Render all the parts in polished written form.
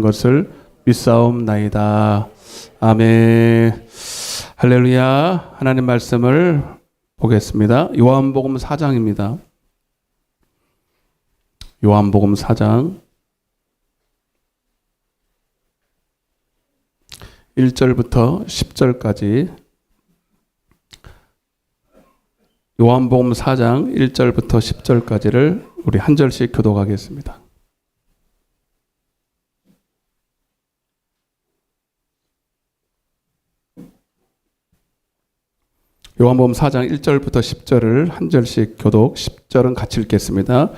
것을 믿사옵나이다. 아멘. 할렐루야. 하나님 말씀을 보겠습니다. 요한복음 4장입니다. 요한복음 4장 1절부터 10절까지. 요한복음 4장 1절부터 10절까지를 우리 한 절씩 교독하겠습니다. 요한복음 4장 1절부터 10절을 한 절씩 교독, 10절은 같이 읽겠습니다.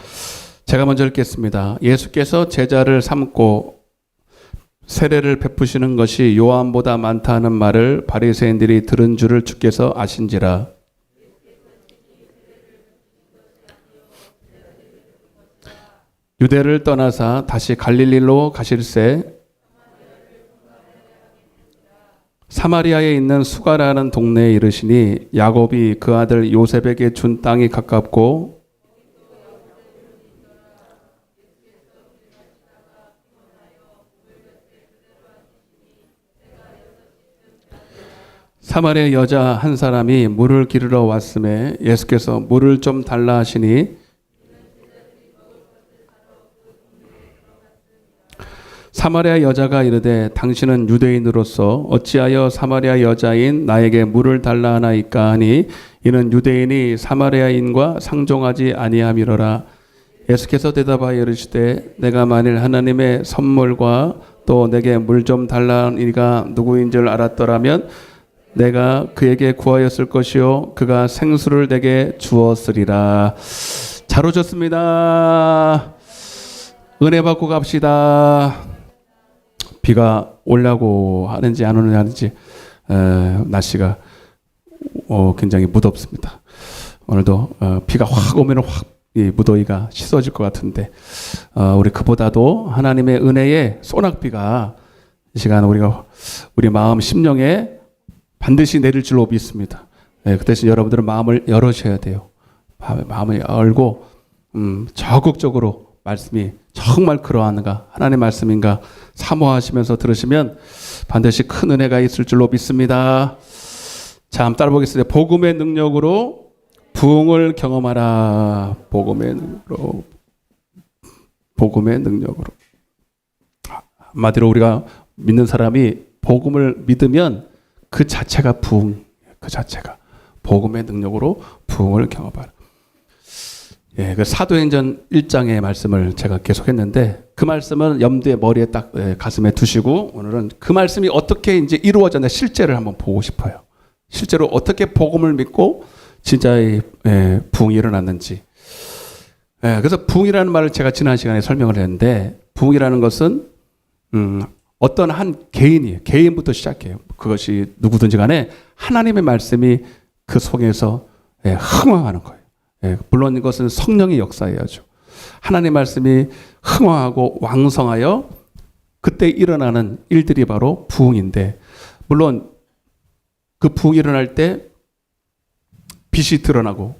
제가 먼저 읽겠습니다. 예수께서 제자를 삼고 세례를 베푸시는 것이 요한보다 많다는 말을 바리새인들이 들은 줄을 주께서 아신지라. 유대를 떠나사 다시 갈릴리로 가실새 사마리아에 있는 수가라는 동네에 이르시니 야곱이 그 아들 요셉에게 준 땅이 가깝고 사마리아 여자 한 사람이 물을 기르러 왔음에 예수께서 물을 좀 달라 하시니 사마리아 여자가 이르되 당신은 유대인으로서 어찌하여 사마리아 여자인 나에게 물을 달라 하나이까 하니 이는 유대인이 사마리아인과 상종하지 아니함이로라. 예수께서 대답하여 이르시되 내가 만일 하나님의 선물과 또 내게 물 좀 달라는 이가 누구인 줄 알았더라면 내가 그에게 구하였을 것이요 그가 생수를 내게 주었으리라. 잘 오셨습니다. 은혜 받고 갑시다. 비가 오려고 하는지 안 오는지 날씨가 굉장히 무덥습니다. 오늘도 비가 확 오면 확 이 무더위가 씻어질 것 같은데 우리 그보다도 하나님의 은혜의 소낙비가 이 시간 우리 마음 심령에 반드시 내릴 줄로 믿습니다. 그 대신 여러분들은 마음을 열으셔야 돼요. 마음을 열고 적극적으로 말씀이 정말 그러한가 하나님의 말씀인가 사모하시면서 들으시면 반드시 큰 은혜가 있을 줄로 믿습니다. 자, 한번 따라 보겠습니다. 복음의 능력으로 부흥을 경험하라. 복음의 능력으로. 한마디로 우리가 믿는 사람이 복음을 믿으면 그 자체가 부흥, 그 자체가 복음의 능력으로 부흥을 경험하라. 예, 그 사도행전 1장의 말씀을 제가 계속했는데 그 말씀은 염두에 머리에 딱 가슴에 두시고 오늘은 그 말씀이 어떻게 이제 이루어졌나 실제를 한번 보고 싶어요. 실제로 어떻게 복음을 믿고 진짜의 부흥이 일어났는지. 그래서 부흥이라는 말을 제가 지난 시간에 설명을 했는데 부흥이라는 것은 어떤 한 개인이에요. 개인부터 시작해요. 그것이 누구든지 간에 하나님의 말씀이 그 속에서 흥황하는 거예요. 물론 이것은 성령의 역사여야죠. 하나님의 말씀이 흥황하고 왕성하여 그때 일어나는 일들이 바로 부흥인데 물론 그 부흥이 일어날 때 빛이 드러나고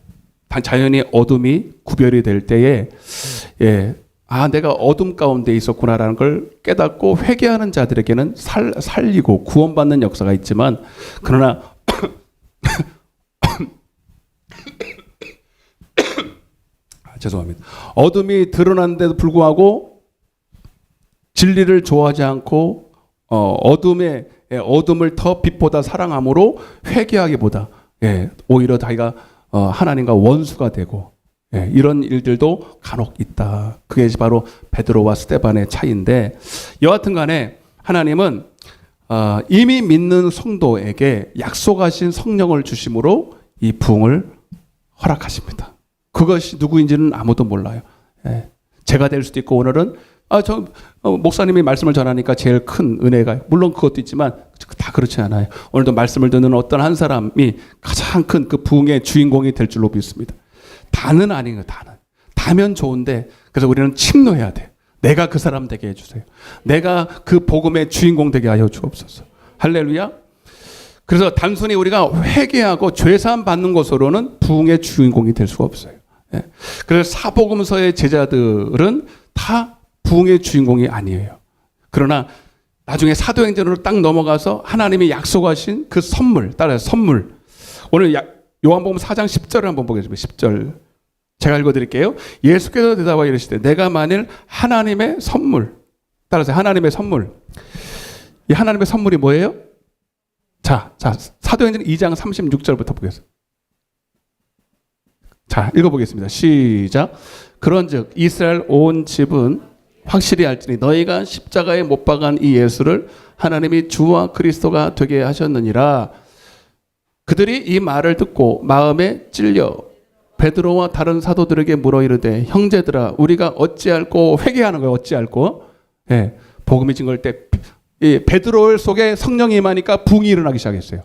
자연히 어둠이 구별이 될 때에 내가 어둠 가운데 있었구나라는 걸 깨닫고 회개하는 자들에게는 살리고 구원받는 역사가 있지만 그러나 죄송합니다. 어둠이 드러났는데도 불구하고 진리를 좋아하지 않고 어둠을 더 빛보다 사랑함으로 회개하기보다 오히려 자기가 하나님과 원수가 되고 이런 일들도 간혹 있다. 그게 바로 베드로와 스데반의 차이인데 여하튼 간에 하나님은 이미 믿는 성도에게 약속하신 성령을 주심으로 이 부흥을 허락하십니다. 그것이 누구인지는 아무도 몰라요. 제가 될 수도 있고 오늘은 목사님이 말씀을 전하니까 제일 큰 은혜가 물론 그것도 있지만 다 그렇지 않아요. 오늘도 말씀을 듣는 어떤 한 사람이 가장 큰 그 부흥의 주인공이 될 줄로 믿습니다. 다는 아니에요. 다면 좋은데 그래서 우리는 침노해야 돼. 내가 그 사람 되게 해주세요. 내가 그 복음의 주인공 되게 하여 주옵소서. 할렐루야. 그래서 단순히 우리가 회개하고 죄사함 받는 것으로는 부흥의 주인공이 될 수가 없어요. 그래서 사복음서의 제자들은 다 부흥의 주인공이 아니에요. 그러나 나중에 사도행전으로 딱 넘어가서 하나님이 약속하신 그 선물, 따라서 선물. 오늘 요한복음 4장 10절을 한번 보겠습니다. 10절. 제가 읽어드릴게요. 예수께서 대답하여 이르시되 내가 만일 하나님의 선물, 따라서 하나님의 선물. 이 하나님의 선물이 뭐예요? 자, 사도행전 2장 36절부터 보겠습니다. 자, 읽어보겠습니다. 시작. 그런즉 이스라엘 온 집은 확실히 알지니 너희가 십자가에 못 박은 이 예수를 하나님이 주와 그리스도가 되게 하셨느니라. 그들이 이 말을 듣고 마음에 찔려 베드로와 다른 사도들에게 물어 이르되 형제들아 우리가 어찌할꼬. 회개하는 거예요. 어찌할꼬. 예, 복음이 증거할 때 이 베드로 속에 성령이 임하니까 부흥이 일어나기 시작했어요.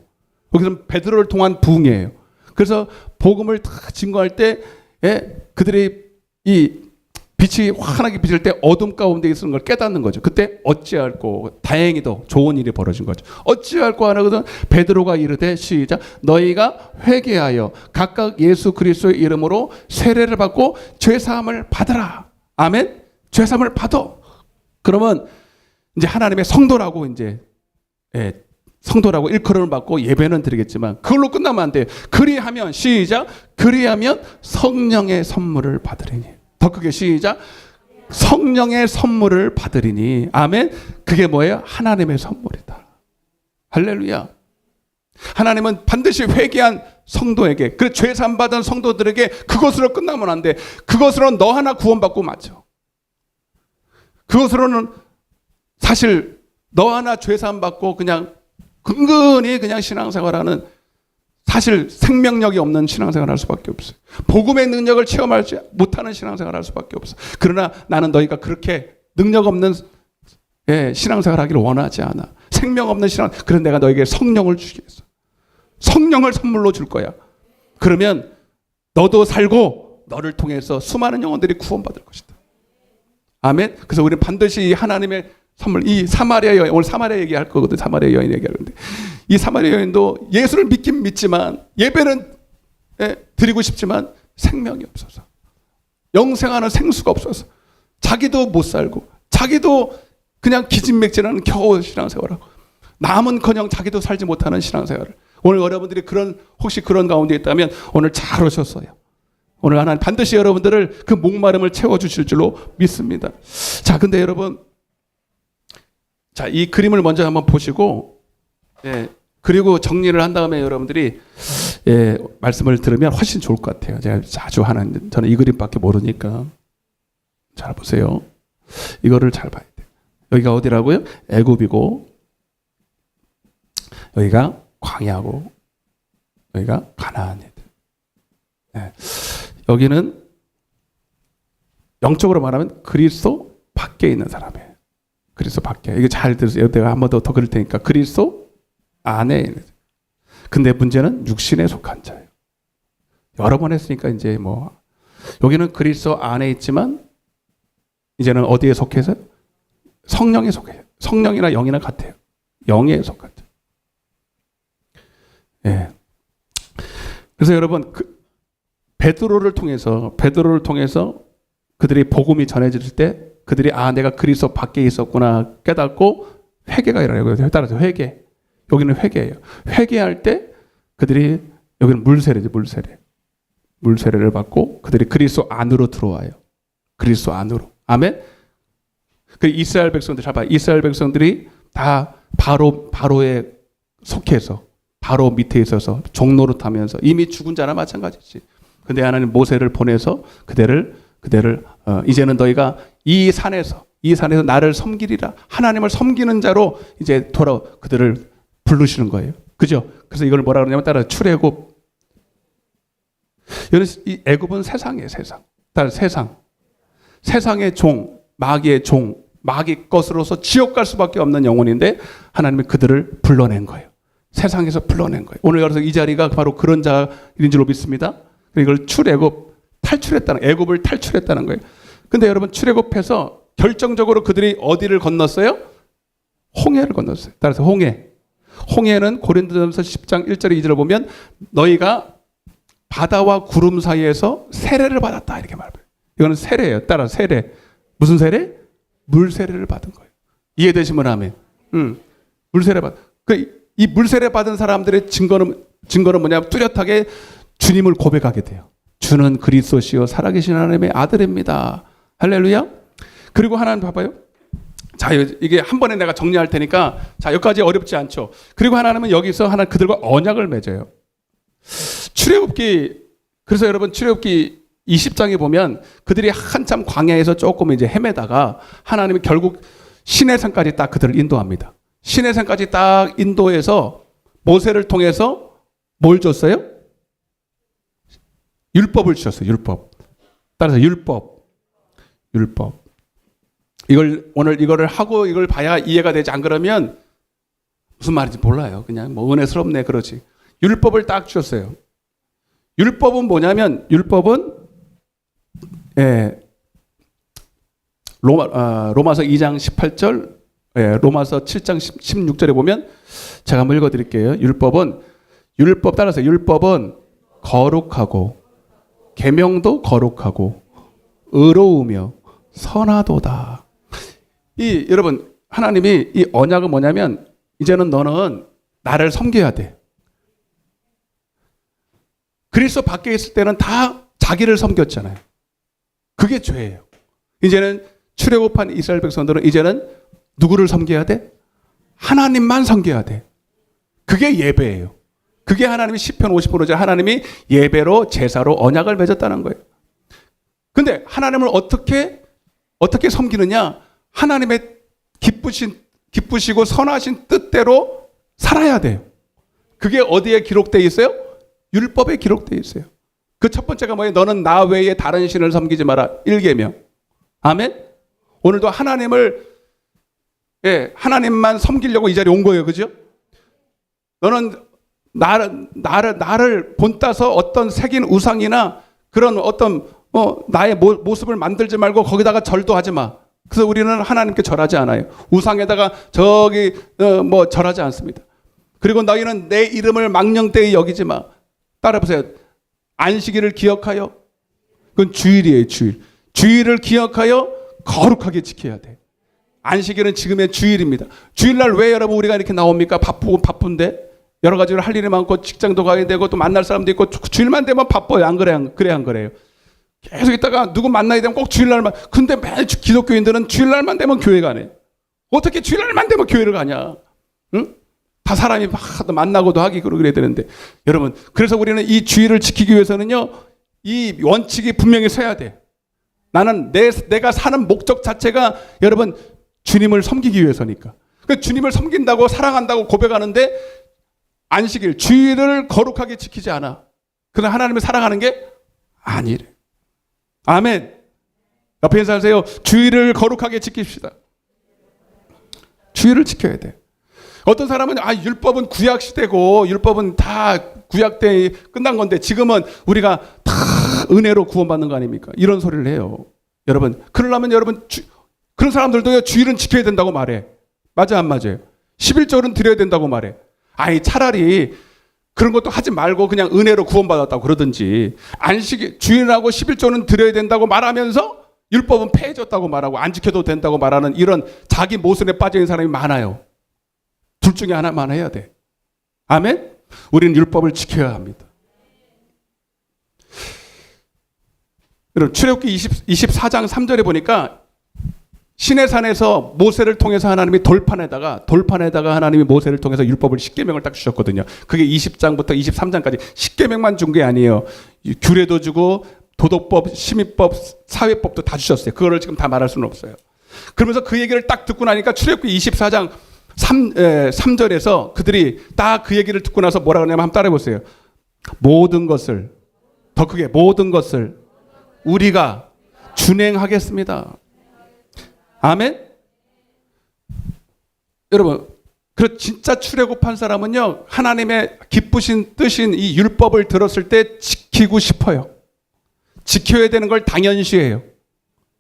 여기서 베드로를 통한 부흥이에요. 그래서 복음을 다 증거할 때 그들이 이 빛이 환하게 비칠 때 어둠 가운데 있는 걸 깨닫는 거죠. 그때 어찌할꼬. 다행히도 좋은 일이 벌어진 거죠. 어찌할꼬 하거든. 베드로가 이르되 시작. 너희가 회개하여 각각 예수 그리스도의 이름으로 세례를 받고 죄사함을 받으라. 아멘. 죄사함을 받아. 그러면 이제 하나님의 성도라고 이제 성도라고 일컬음을 받고 예배는 드리겠지만 그걸로 끝나면 안 돼요. 그리하면 시작. 그리하면 성령의 선물을 받으리니. 더 크게 시작. 성령의 선물을 받으리니. 아멘. 그게 뭐예요? 하나님의 선물이다. 할렐루야. 하나님은 반드시 회개한 성도에게, 그 죄산 받은 성도들에게 그것으로 끝나면 안 돼. 그것으로 너 하나 구원받고 맞죠. 그것으로는 사실 너 하나 죄산 받고 그냥 근근히 그냥 신앙생활하는, 사실 생명력이 없는 신앙생활을 할 수밖에 없어요. 복음의 능력을 체험하지 못하는 신앙생활을 할 수밖에 없어요. 그러나 나는 너희가 그렇게 능력 없는 신앙생활을 하기를 원하지 않아. 생명 없는 신앙. 그래서 내가 너에게 성령을 주시겠어. 성령을 선물로 줄 거야. 그러면 너도 살고 너를 통해서 수많은 영혼들이 구원받을 것이다. 아멘. 그래서 우리는 반드시 이 하나님의 선물, 이 사마리아 여인, 오늘 사마리아 얘기할 거거든. 사마리아 여인 얘기하는데 이 사마리아 여인도 예수를 믿긴 믿지만, 예배는 드리고 싶지만 생명이 없어서, 영생하는 생수가 없어서 자기도 못 살고 자기도 그냥 기진맥진하는 겨우 신앙생활하고 남은커녕 자기도 살지 못하는 신앙생활을. 오늘 여러분들이 혹시 그런 가운데 있다면 오늘 잘 오셨어요. 오늘 하나님 반드시 여러분들을 그 목마름을 채워주실 줄로 믿습니다. 자, 근데 여러분, 자, 이 그림을 먼저 한번 보시고, 그리고 정리를 한 다음에 여러분들이 말씀을 들으면 훨씬 좋을 것 같아요. 제가 자주 하는, 저는 이 그림밖에 모르니까. 잘 보세요. 이거를 잘 봐야 돼요. 여기가 어디라고요? 애굽이고, 여기가 광야고, 여기가 가나안이에요. 여기는 영적으로 말하면 그리스도 밖에 있는 사람이에요. 그리스도 밖에. 이거 잘 들으세요. 내가 한 번 더 그릴 테니까. 그리스도 안에 있는. 근데 문제는 육신에 속한 자예요. 여러 번 했으니까 이제 뭐 여기는 그리스도 안에 있지만 이제는 어디에 속해서? 성령에 속해요. 성령이나 영이나 같아요. 영에 속한 자. 예. 그래서 여러분, 베드로를 통해서 그들이 복음이 전해질 때 그들이 내가 그리스도 밖에 있었구나 깨닫고 회개가 일어나요. 따라서 회개. 여기는 회개예요. 회개할 때 그들이, 여기는 물세례죠. 물세례를 받고 그들이 그리스도 안으로 들어와요. 그리스도 안으로. 아멘. 그 이스라엘 백성들 잘 봐요. 이스라엘 백성들이 다 바로에 속해서, 바로 밑에 있어서 종노릇 하면서 이미 죽은 자나 마찬가지지. 근데 하나님 모세를 보내서 그대를 이제는 너희가 이 산에서 나를 섬기리라. 하나님을 섬기는 자로 이제 그들을 부르시는 거예요. 그죠? 그래서 이걸 뭐라 그러냐면 따라 출애굽. 이 애굽은 세상이에요. 세상. 따라 세상. 세상의 종, 마귀의 종, 마귀 것으로서 지옥 갈 수밖에 없는 영혼인데 하나님이 그들을 불러낸 거예요. 세상에서 불러낸 거예요. 오늘 그래서 이 자리가 바로 그런 자인 줄로 믿습니다. 이걸 애굽을 탈출했다는 거예요. 근데 여러분, 출애굽해서 결정적으로 그들이 어디를 건넜어요? 홍해를 건넜어요. 따라서 홍해는 고린도전서 10장 1절 2절을 보면 너희가 바다와 구름 사이에서 세례를 받았다 이렇게 말해요. 이거는 세례예요. 따라 세례. 무슨 세례? 물 세례를 받은 거예요. 이해되시면 아멘. 물세례 받. 이 물세례 받은 사람들의 증거는 뭐냐면 뚜렷하게 주님을 고백하게 돼요. 주는 그리스도시요 살아계신 하나님의 아들입니다. 할렐루야. 그리고 하나님 봐봐요. 자, 이게 한 번에 내가 정리할 테니까 자, 여기까지 어렵지 않죠. 그리고 하나님은 여기서 하나 그들과 언약을 맺어요. 출애굽기, 그래서 여러분 출애굽기 20장에 보면 그들이 한참 광야에서 조금 이제 헤매다가 하나님이 결국 시내산까지 딱 그들을 인도합니다. 시내산까지 딱 인도해서 모세를 통해서 뭘 줬어요? 율법을 주셨어요. 율법. 따라서 율법. 오늘 이거를 하고 이걸 봐야 이해가 되지, 안 그러면 무슨 말인지 몰라요. 그냥 뭐 은혜스럽네 그러지. 율법을 딱 주셨어요. 율법은 뭐냐면 율법은 로마서 2장 18절, 로마서 7장 16절에 보면 제가 한번 읽어드릴게요. 율법 따라서 율법은 거룩하고 계명도 거룩하고 의로우며 선하도다. 여러분 하나님이 이 언약은 뭐냐면 이제는 너는 나를 섬겨야 돼. 그리스도 밖에 있을 때는 다 자기를 섬겼잖아요. 그게 죄예요. 이제는 출애굽한 이스라엘 백성들은 이제는 누구를 섬겨야 돼? 하나님만 섬겨야 돼. 그게 예배예요. 그게 하나님이 시편 50%죠. 하나님이 예배로 제사로 언약을 맺었다는 거예요. 근데 하나님을 어떻게 섬기느냐? 하나님의 기쁘시고 선하신 뜻대로 살아야 돼요. 그게 어디에 기록되어 있어요? 율법에 기록되어 있어요. 그 첫 번째가 뭐예요? 너는 나 외에 다른 신을 섬기지 마라. 1계명. 아멘? 오늘도 하나님만 섬기려고 이 자리에 온 거예요. 그죠? 너는 나를 본따서 어떤 새긴 우상이나 그런 어떤 나의 모습을 만들지 말고 거기다가 절도 하지 마. 그래서 우리는 하나님께 절하지 않아요. 우상에다가 절하지 않습니다. 그리고 너희는 내 이름을 망령되이 여기지 마. 따라보세요. 안식일을 기억하여, 그건 주일이에요. 주일을 기억하여 거룩하게 지켜야 돼. 안식일은 지금의 주일입니다. 주일날 왜 여러분 우리가 이렇게 나옵니까? 바쁜데 여러 가지로 할 일이 많고 직장도 가야 되고 또 만날 사람도 있고 주일만 되면 바빠요. 안 그래요? 계속 있다가 누구 만나야 되면 꼭 주일날만. 근데 매일 기독교인들은 주일날만 되면 교회 가네. 어떻게 주일날만 되면 교회를 가냐? 응? 다 사람이 막 만나고도 하기 그래야 되는데. 여러분, 그래서 우리는 이 주의를 지키기 위해서는요, 이 원칙이 분명히 서야 돼. 나는 내가 사는 목적 자체가 여러분 주님을 섬기기 위해서니까. 그러니까 주님을 섬긴다고 사랑한다고 고백하는데 안식일, 주의를 거룩하게 지키지 않아. 그러나 하나님을 사랑하는 게 아니래. 아멘. 옆에 인사하세요. 주의를 거룩하게 지킵시다. 주의를 지켜야 돼. 어떤 사람은 율법은 구약 시대고 율법은 다 구약 때 끝난 건데 지금은 우리가 다 은혜로 구원받는 거 아닙니까? 이런 소리를 해요. 여러분, 그러려면 여러분 그런 사람들도 주일은 지켜야 된다고 말해. 맞아 안 맞아요? 11조는 드려야 된다고 말해. 차라리 그런 것도 하지 말고 그냥 은혜로 구원받았다고 그러든지 주일하고 11조는 드려야 된다고 말하면서 율법은 폐해졌다고 말하고 안 지켜도 된다고 말하는 이런 자기 모순에 빠져있는 사람이 많아요. 둘 중에 하나만 해야 돼. 아멘? 우리는 율법을 지켜야 합니다. 여러분, 출애굽기 24장 3절에 보니까 시내산에서 모세를 통해서 하나님이 돌판에다가 하나님이 모세를 통해서 율법을 10계명을 딱 주셨거든요. 그게 20장부터 23장까지 10계명만 준 게 아니에요. 규례도 주고 도덕법, 심의법, 사회법도 다 주셨어요. 그거를 지금 다 말할 수는 없어요. 그러면서 그 얘기를 딱 듣고 나니까 출애굽기 24장 3절에서 그들이 딱 그 얘기를 듣고 나서 뭐라고 하냐면 한번 따라해 보세요. 모든 것을, 더 크게 모든 것을 우리가 준행하겠습니다. 아멘? 여러분, 진짜 출애굽한 사람은요, 하나님의 기쁘신 뜻인 이 율법을 들었을 때 지키고 싶어요. 지켜야 되는 걸 당연시해요.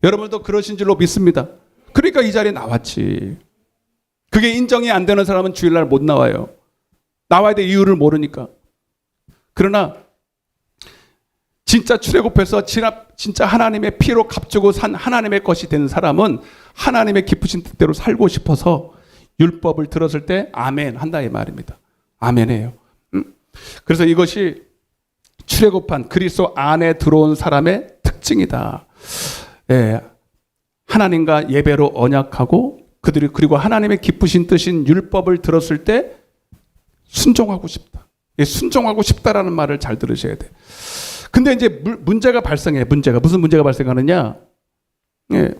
여러분도 그러신 줄로 믿습니다. 그러니까 이 자리에 나왔지. 그게 인정이 안 되는 사람은 주일날 못 나와요. 나와야 될 이유를 모르니까. 그러나 진짜 출애굽해서 진짜 하나님의 피로 값주고 산 하나님의 것이 된 사람은 하나님의 기쁘신 뜻대로 살고 싶어서 율법을 들었을 때 아멘 한다 이 말입니다. 아멘해요. 그래서 이것이 출애굽한 그리스도 안에 들어온 사람의 특징이다. 예, 하나님과 예배로 언약하고 그들이 그리고 하나님의 기쁘신 뜻인 율법을 들었을 때 순종하고 싶다. 예, 순종하고 싶다라는 말을 잘 들으셔야 돼. 근데 이제 문제가 발생해. 무슨 문제가 발생하느냐? 예,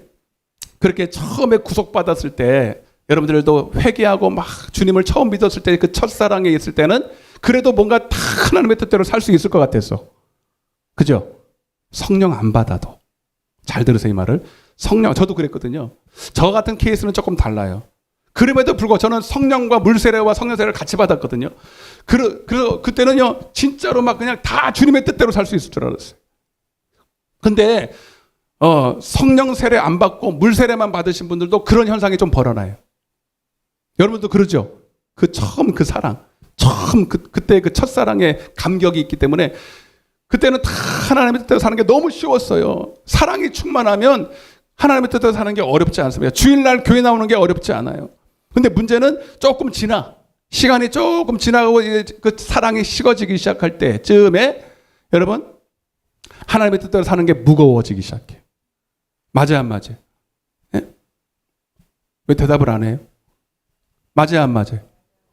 그렇게 처음에 구속받았을 때 여러분들도 회개하고 막 주님을 처음 믿었을 때 그 첫사랑에 있을 때는 그래도 뭔가 다 하나님의 뜻대로 살 수 있을 것 같았어. 그죠? 성령 안 받아도. 잘 들으세요, 이 말을. 성령, 저도 그랬거든요. 저 같은 케이스는 조금 달라요. 그럼에도 불구하고 저는 성령과 물세례와 성령세례를 같이 받았거든요. 그래서 그때는요, 진짜로 막 그냥 다 주님의 뜻대로 살 수 있을 줄 알았어요. 근데, 성령 세례 안 받고 물세례만 받으신 분들도 그런 현상이 좀 벌어나요. 여러분도 그러죠? 처음 그 사랑. 그때 그 첫사랑의 감격이 있기 때문에 그때는 다 하나님의 뜻대로 사는 게 너무 쉬웠어요. 사랑이 충만하면 하나님의 뜻대로 사는 게 어렵지 않습니다. 주일날 교회 나오는 게 어렵지 않아요. 근데 문제는 조금 시간이 조금 지나고 그 사랑이 식어지기 시작할 때쯤에 여러분 하나님의 뜻대로 사는 게 무거워지기 시작해요. 맞아요, 안 맞아요? 예? 왜 대답을 안 해요? 맞아요, 안 맞아요?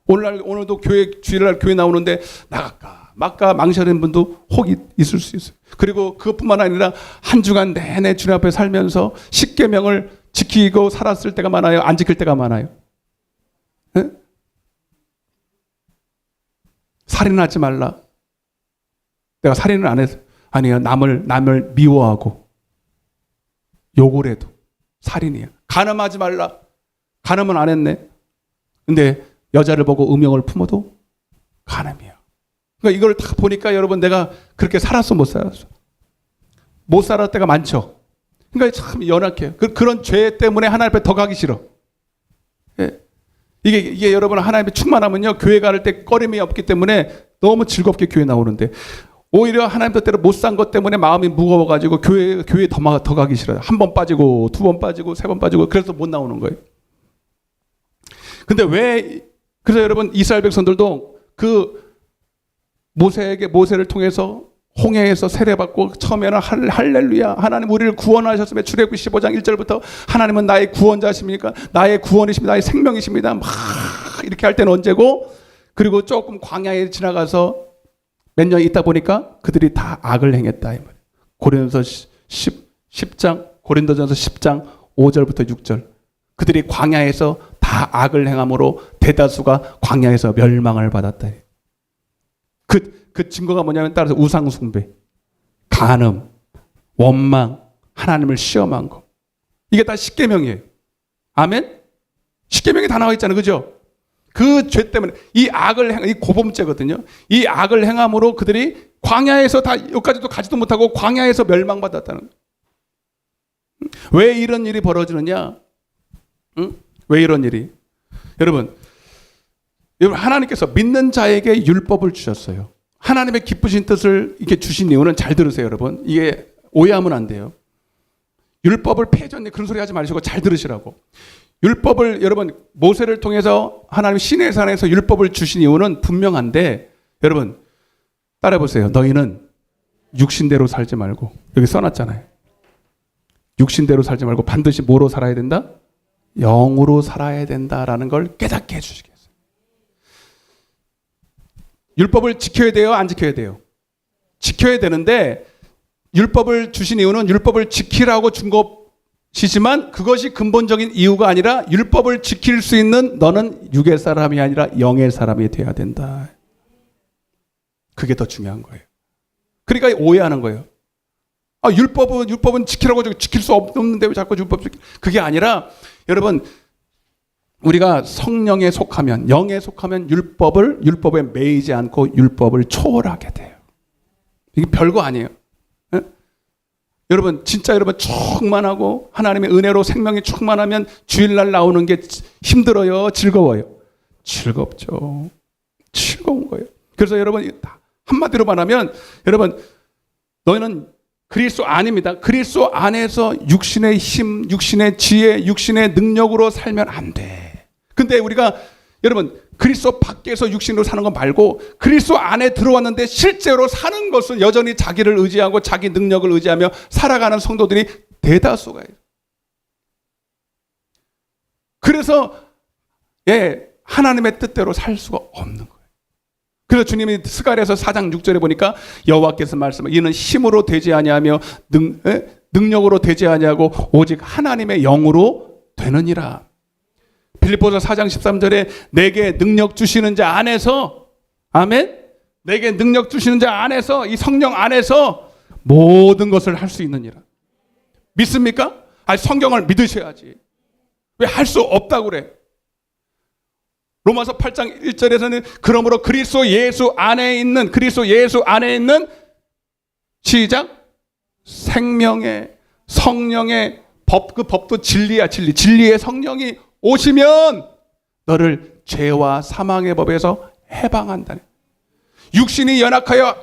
오늘도 주일날 교회 나오는데 나갈까 말까 망설이는 분도 혹 있을 수 있어요. 그리고 그것뿐만 아니라 한 주간 내내 주님 앞에 살면서 십계명을 지키고 살았을 때가 많아요? 안 지킬 때가 많아요? 네? 살인하지 말라. 내가 살인을 안 해서 아니야. 남을 미워하고 욕을 해도 살인이야. 간음하지 말라. 간음은 안 했네. 근데 여자를 보고 음욕을 품어도 간음이야. 그러니까 이걸 다 보니까 여러분 내가 그렇게 살았어 못 살았어? 못 살았을 때가 많죠. 그러니까 참 연약해요. 그런 죄 때문에 하나님 앞에 더 가기 싫어. 예. 이게 여러분 하나님의 충만하면요 교회 갈 때 꺼림이 없기 때문에 너무 즐겁게 교회 나오는데 오히려 하나님 뜻대로 못 산 것 때문에 마음이 무거워가지고 교회 더 가기 싫어요. 한 번 빠지고 두 번 빠지고 세 번 빠지고 그래서 못 나오는 거예요. 근데 그래서 여러분 이스라엘 백성들도 그 모세를 통해서 홍해에서 세례받고 처음에는 할렐루야 하나님 우리를 구원하셨으며 출애굽기 15장 1절부터 하나님은 나의 구원자십니까? 나의 구원이십니다. 나의 생명이십니다. 막 이렇게 할 때는 언제고 그리고 조금 광야에 지나가서 몇 년 있다 보니까 그들이 다 악을 행했다. 고린도전서 10장 5절부터 6절 그들이 광야에서 다 악을 행함으로 대다수가 광야에서 멸망을 받았다. 그 증거가 뭐냐면 따라서 우상숭배, 간음, 원망, 하나님을 시험한 거. 이게 다 십계명이에요. 아멘? 십계명이 다 나와 있잖아요. 그죠? 그 죄 때문에 이 고범죄거든요. 이 악을 행함으로 그들이 광야에서 다 여기까지도 가지도 못하고 광야에서 멸망받았다는 거예요. 왜 이런 일이 벌어지느냐? 응? 왜 이런 일이? 여러분 하나님께서 믿는 자에게 율법을 주셨어요. 하나님의 기쁘신 뜻을 이렇게 주신 이유는 잘 들으세요, 여러분. 이게 오해하면 안 돼요. 율법을 폐해줬네 그런 소리 하지 마시고 잘 들으시라고. 율법을 여러분 모세를 통해서 하나님 시내 산에서 율법을 주신 이유는 분명한데 여러분 따라해 보세요. 너희는 육신대로 살지 말고 여기 써놨잖아요. 육신대로 살지 말고 반드시 뭐로 살아야 된다? 영으로 살아야 된다라는 걸 깨닫게 해주시겠어요. 율법을 지켜야 돼요? 안 지켜야 돼요? 지켜야 되는데 율법을 주신 이유는 율법을 지키라고 준 것이지만 그것이 근본적인 이유가 아니라 율법을 지킬 수 있는 너는 육의 사람이 아니라 영의 사람이 돼야 된다. 그게 더 중요한 거예요. 그러니까 오해하는 거예요. 율법은 지키라고 지킬 수 없는데 왜 자꾸 율법 그게 아니라 여러분 우리가 성령에 속하면 영에 속하면 율법에 매이지 않고 율법을 초월하게 돼요. 이게 별거 아니에요. 에? 여러분 진짜 여러분 충만하고 하나님의 은혜로 생명이 충만하면 주일날 나오는 게 힘들어요? 즐거워요? 즐겁죠. 즐거운 거예요. 그래서 여러분 한마디로 말하면 여러분 너희는 그리스도 안입니다. 그리스도 안에서 육신의 힘, 육신의 지혜, 육신의 능력으로 살면 안 돼. 근데 우리가 여러분 그리스도 밖에서 육신으로 사는 거 말고 그리스도 안에 들어왔는데 실제로 사는 것은 여전히 자기를 의지하고 자기 능력을 의지하며 살아가는 성도들이 대다수가 있어요. 그래서 하나님의 뜻대로 살 수가 없는 거예요. 그래서 주님이 스가랴서 4장 6절에 보니까 여호와께서 말씀하시고 이는 힘으로 되지 아니하며 능력으로 되지 아니하고 오직 하나님의 영으로 되느니라. 빌립보서 4장 13절에 내게 능력 주시는 자 안에서, 아멘, 내게 능력 주시는 자 안에서, 이 성령 안에서 모든 것을 할 수 있느니라. 믿습니까? 아니, 성경을 믿으셔야지. 왜 할 수 없다고 그래? 로마서 8장 1절에서는 그러므로 그리스도 예수 안에 있는 시작 생명의 성령의 법, 그 법도 진리야. 진리의 성령이 오시면 너를 죄와 사망의 법에서 해방한다. 육신이 연약하여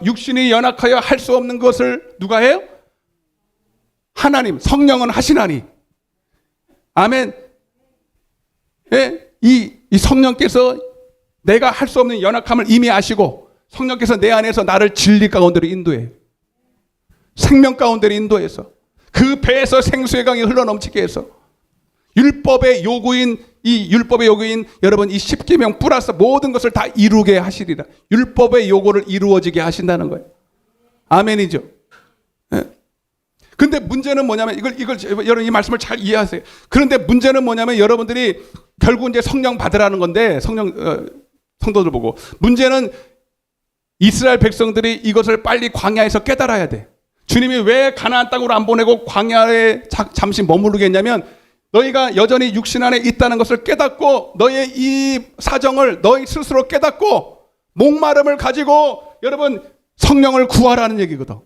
할 수 없는 것을 누가 해요? 하나님, 성령은 하시나니. 아멘. 이 성령께서 내가 할 수 없는 연약함을 이미 아시고 성령께서 내 안에서 나를 진리 가운데로 인도해. 생명 가운데로 인도해서 그 배에서 생수의 강이 흘러넘치게 해서 율법의 요구인 여러분 이 십계명 플러스 모든 것을 다 이루게 하시리라. 율법의 요구를 이루어지게 하신다는 거예요. 아멘이죠. 근데 문제는 뭐냐면 여러분 이 말씀을 잘 이해하세요. 그런데 문제는 뭐냐면 여러분들이 결국 이제 성령 받으라는 건데 성도들 보고 문제는 이스라엘 백성들이 이것을 빨리 광야에서 깨달아야 돼. 주님이 왜 가나안 땅으로 안 보내고 광야에 잠시 머무르게 했냐면 너희가 여전히 육신 안에 있다는 것을 깨닫고 너의 이 사정을 너희 스스로 깨닫고 목마름을 가지고 여러분 성령을 구하라는 얘기거든.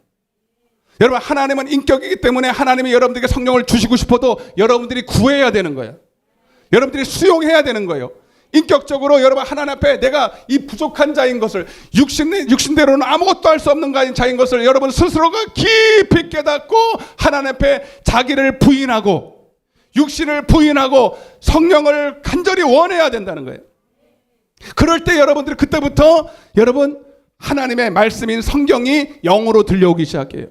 여러분 하나님은 인격이기 때문에 하나님이 여러분들에게 성령을 주시고 싶어도 여러분들이 구해야 되는 거예요. 여러분들이 수용해야 되는 거예요. 인격적으로 여러분 하나님 앞에 내가 이 부족한 자인 것을 육신대로는 아무것도 할 수 없는 자인 것을 여러분 스스로가 깊이 깨닫고 하나님 앞에 자기를 부인하고 육신을 부인하고 성령을 간절히 원해야 된다는 거예요. 그럴 때 여러분들이 그때부터 여러분 하나님의 말씀인 성경이 영으로 들려오기 시작해요.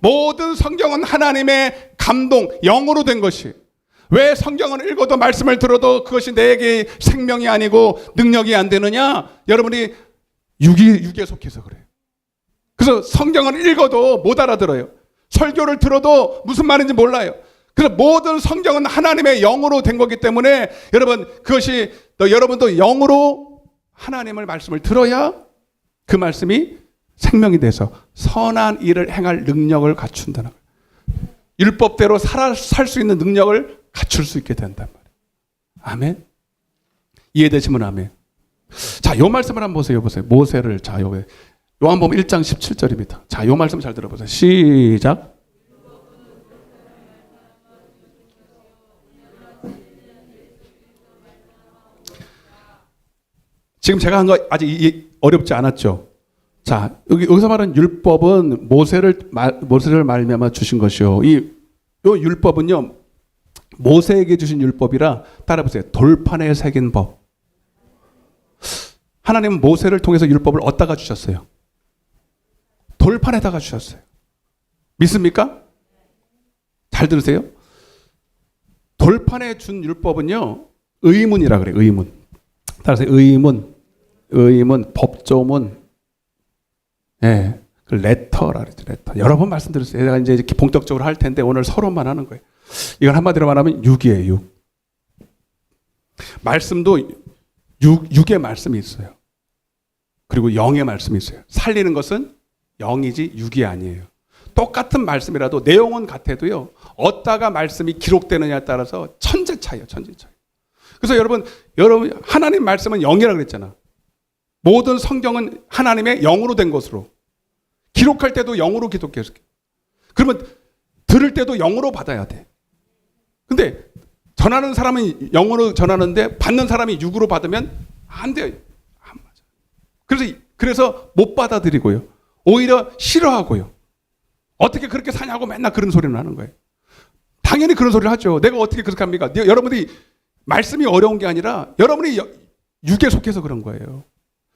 모든 성경은 하나님의 감동, 영으로 된 것이. 왜 성경을 읽어도 말씀을 들어도 그것이 내게 생명이 아니고 능력이 안 되느냐? 여러분이 육에 속해서 그래요. 그래서 성경을 읽어도 못 알아들어요. 설교를 들어도 무슨 말인지 몰라요. 그래서 모든 성경은 하나님의 영으로 된 거기 때문에 여러분 그것이 여러분도 영으로 하나님의 말씀을 들어야 그 말씀이 생명이 돼서 선한 일을 행할 능력을 갖춘다는 거예요. 율법대로 살 수 있는 능력을 갖출 수 있게 된단 말이에요. 아멘. 이해되시면 아멘. 자, 요 말씀을 한번 보세요. 모세를 요한복음 1장 17절입니다. 자, 요 말씀 잘 들어보세요. 시작. 지금 제가 한 거 아직 어렵지 않았죠? 자, 여기서 말하는 율법은 모세를 말미암아 주신 것이요. 요 율법은요, 모세에게 주신 율법이라 따라보세요. 돌판에 새긴 법. 하나님은 모세를 통해서 율법을 어디다가 주셨어요? 돌판에다가 주셨어요. 믿습니까? 잘 들으세요. 돌판에 준 율법은요, 의문이라 그래요. 의문. 따라서 의문, 법조문, 그 레터라 그러죠. 레터. 여러 번 말씀드렸어요. 제가 이제 이렇게 본격적으로 할 텐데 오늘 서론만 하는 거예요. 이건 한마디로 말하면 육이에요. 육. 말씀도 육의 말씀이 있어요. 그리고 영의 말씀이 있어요. 살리는 것은 영이지 육이 아니에요. 똑같은 말씀이라도 내용은 같아도요. 어디다가 말씀이 기록되느냐에 따라서 천재 차이예요. 천재 차이. 그래서 여러분 하나님 말씀은 영이라고 그랬잖아. 모든 성경은 하나님의 영으로 된 것으로 기록할 때도 영으로 기록해요. 그러면 들을 때도 영으로 받아야 돼. 근데 전하는 사람은 영으로 전하는데 받는 사람이 육으로 받으면 안 돼요. 안 맞아. 그래서 못 받아들이고요. 오히려 싫어하고요. 어떻게 그렇게 사냐고 맨날 그런 소리를 하는 거예요. 당연히 그런 소리를 하죠. 내가 어떻게 그렇게 합니까? 여러분들이 말씀이 어려운 게 아니라 여러분이 육에 속해서 그런 거예요.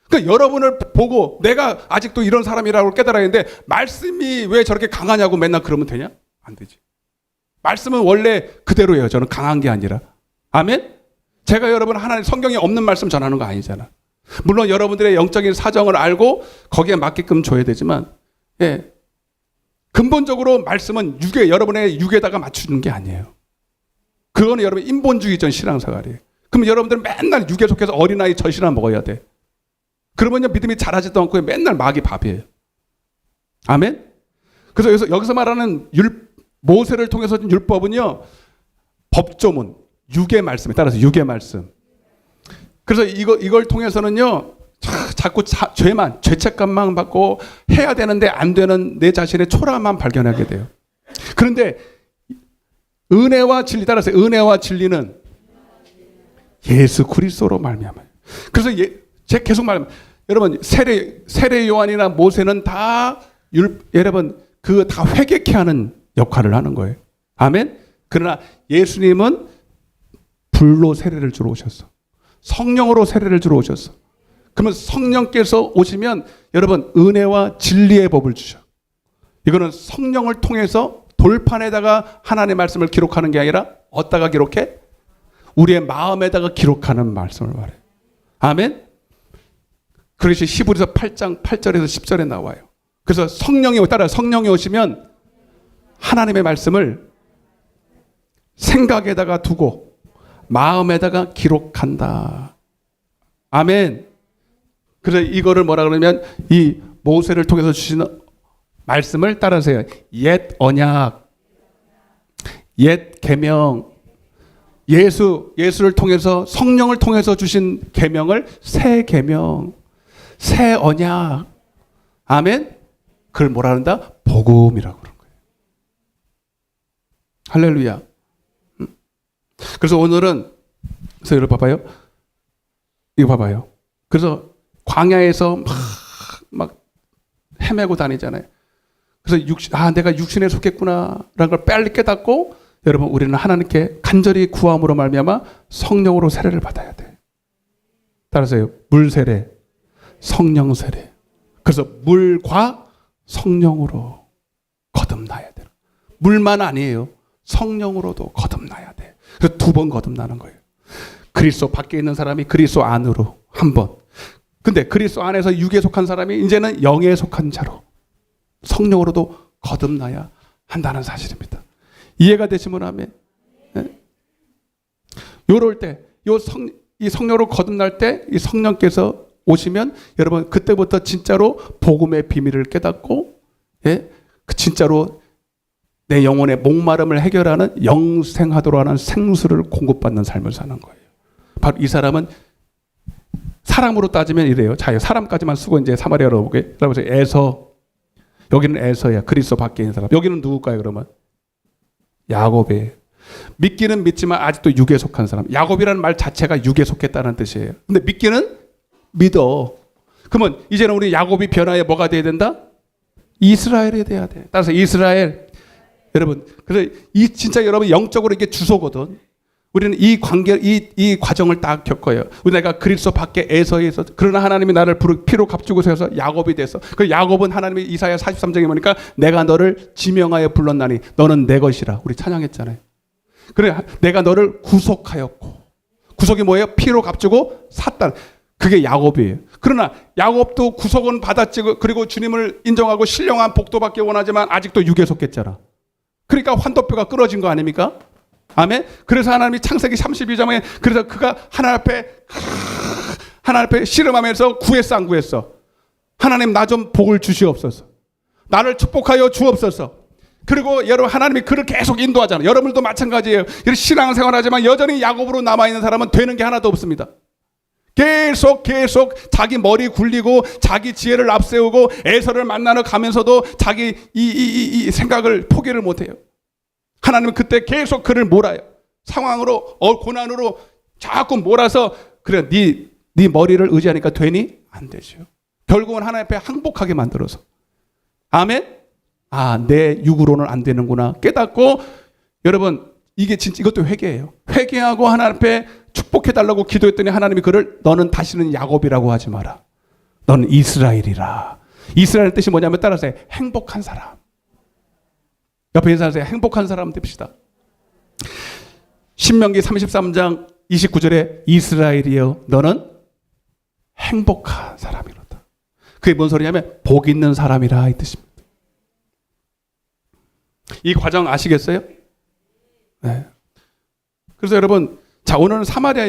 그러니까 여러분을 보고 내가 아직도 이런 사람이라고 깨달아야 하는데 말씀이 왜 저렇게 강하냐고 맨날 그러면 되냐? 안 되지. 말씀은 원래 그대로예요. 저는 강한 게 아니라. 아멘? 제가 여러분 하나님 성경에 없는 말씀 전하는 거 아니잖아. 물론 여러분들의 영적인 사정을 알고 거기에 맞게끔 줘야 되지만, 예. 근본적으로 말씀은 여러분의 육에다가 맞추는 게 아니에요. 그거는 여러분 인본주의적 신앙생활이에요. 그럼 여러분들은 맨날 육에 속해서 어린아이 젖이나 먹어야 돼. 그러면요 믿음이 자라지도 않고 맨날 마귀 밥이에요. 아멘? 그래서 여기서 말하는 모세를 통해서 준 율법은요 법조문, 육의 말씀에 따라서 육의 말씀. 그래서 이걸 통해서는요 자꾸 죄책감만 받고 해야 되는데 안 되는 내 자신의 초라함만 발견하게 돼요. 그런데 은혜와 진리 따라서 은혜와 진리는 예수 그리스도로 말미암아요. 그래서 제가 계속 말하면 여러분 세례 요한이나 모세는 다 여러분 그 다 회개케 하는 역할을 하는 거예요. 아멘. 그러나 예수님은 불로 세례를 주러 오셨어. 성령으로 세례를 주러 오셨어. 그러면 성령께서 오시면 여러분 은혜와 진리의 법을 주셔. 이거는 성령을 통해서 돌판에다가 하나님의 말씀을 기록하는 게 아니라 어디다가 기록해? 우리의 마음에다가 기록하는 말씀을 말해. 아멘. 그것이 히브리서 8장 8절에서 10절에 나와요. 그래서 성령이 오시면 하나님의 말씀을 생각에다가 두고 마음에다가 기록한다. 아멘. 그래서 이거를 뭐라 그러면 이 모세를 통해서 주시는 말씀을 따라서요. 옛 언약, 옛 계명, 예수를 통해서 성령을 통해서 주신 계명을 새 계명, 새 언약. 아멘. 그걸 뭐라 한다? 복음이라고 그러는 거예요. 할렐루야. 그래서 오늘은 그래서 여러분 봐봐요. 이거 봐봐요. 그래서 광야에서 막 헤매고 다니잖아요. 그래서 내가 육신에 속했구나라는 걸 빨리 깨닫고 여러분 우리는 하나님께 간절히 구함으로 말미암아 성령으로 세례를 받아야 돼. 따라서요. 물 세례, 성령 세례. 그래서 물과 성령으로 거듭나야 돼. 물만 아니에요. 성령으로도 거듭나야 돼. 그래서 2번 거듭나는 거예요. 그리스도 밖에 있는 사람이 그리스도 안으로 한 번. 근데 그리스도 안에서 육에 속한 사람이 이제는 영에 속한 자로 성령으로도 거듭나야 한다는 사실입니다. 이해가 되시면 아멘. 네? 요럴 때, 이 성령으로 거듭날 때 이 성령께서 오시면 여러분 그때부터 진짜로 복음의 비밀을 깨닫고, 예? 진짜로 내 영혼의 목마름을 해결하는 영생하도록 하는 생수를 공급받는 삶을 사는 거예요. 바로 이 사람은 사람으로 따지면 이래요. 자, 사람까지만 쓰고 이제 사마리아로 오게. 그래서 에서, 여기는 에서야. 그리스도 밖에 있는 사람. 여기는 누굴까요, 그러면? 야곱이에요. 믿기는 믿지만 아직도 육에 속한 사람. 야곱이라는 말 자체가 육에 속했다는 뜻이에요. 근데 믿기는 믿어. 그러면 이제는 우리 야곱이 변화에 뭐가 돼야 된다? 이스라엘이 돼야 돼. 따라서 이스라엘. 여러분, 그래서 진짜 여러분 영적으로 이게 주소거든. 우리는 이 과정을 딱 겪어요. 내가 그리스도 밖에 에서에서 그러나 하나님이 나를 피로 값주고 세워서 야곱이 돼서 그 야곱은 하나님이 이사야 43장에 보니까 내가 너를 지명하여 불렀나니 너는 내 것이라 우리 찬양했잖아요. 그래 내가 너를 구속하였고 구속이 뭐예요? 피로 값주고 샀다. 그게 야곱이에요. 그러나 야곱도 구속은 받았지 그리고 주님을 인정하고 신령한 복도 받기 원하지만 아직도 육에 속했잖아. 그러니까 환도표가 끊어진 거 아닙니까? 아멘. 그래서 하나님이 창세기 32장에 그래서 그가 하나님 앞에 씨름하면서 구했어 안 구했어? 하나님 나 좀 복을 주시옵소서. 나를 축복하여 주옵소서. 그리고 여러분 하나님이 그를 계속 인도하잖아요. 여러분들도 마찬가지예요. 신앙생활하지만 여전히 야곱으로 남아있는 사람은 되는 게 하나도 없습니다. 계속 자기 머리 굴리고 자기 지혜를 앞세우고 에서를 만나러 가면서도 자기 이 생각을 포기를 못해요. 하나님은 그때 계속 그를 몰아요. 상황으로 고난으로 자꾸 몰아서 그래 네 머리를 의지하니까 되니? 안 되죠. 결국은 하나님 앞에 항복하게 만들어서. 아멘? 내 육으로는 안 되는구나 깨닫고, 여러분 이게 진짜 이것도 회개예요. 회개하고 하나님 앞에 축복해달라고 기도했더니 하나님이 그를 너는 다시는 야곱이라고 하지 마라. 너는 이스라엘이라. 이스라엘 뜻이 뭐냐면 따라서 행복한 사람. 옆에 있는 사람에서 행복한 사람 됩시다. 신명기 33장 29절에 이스라엘이여 너는 행복한 사람이로다. 그게 뭔 소리냐면 복 있는 사람이라 이 뜻입니다. 이 과정 아시겠어요? 네. 그래서 여러분, 자 오늘은 사마리아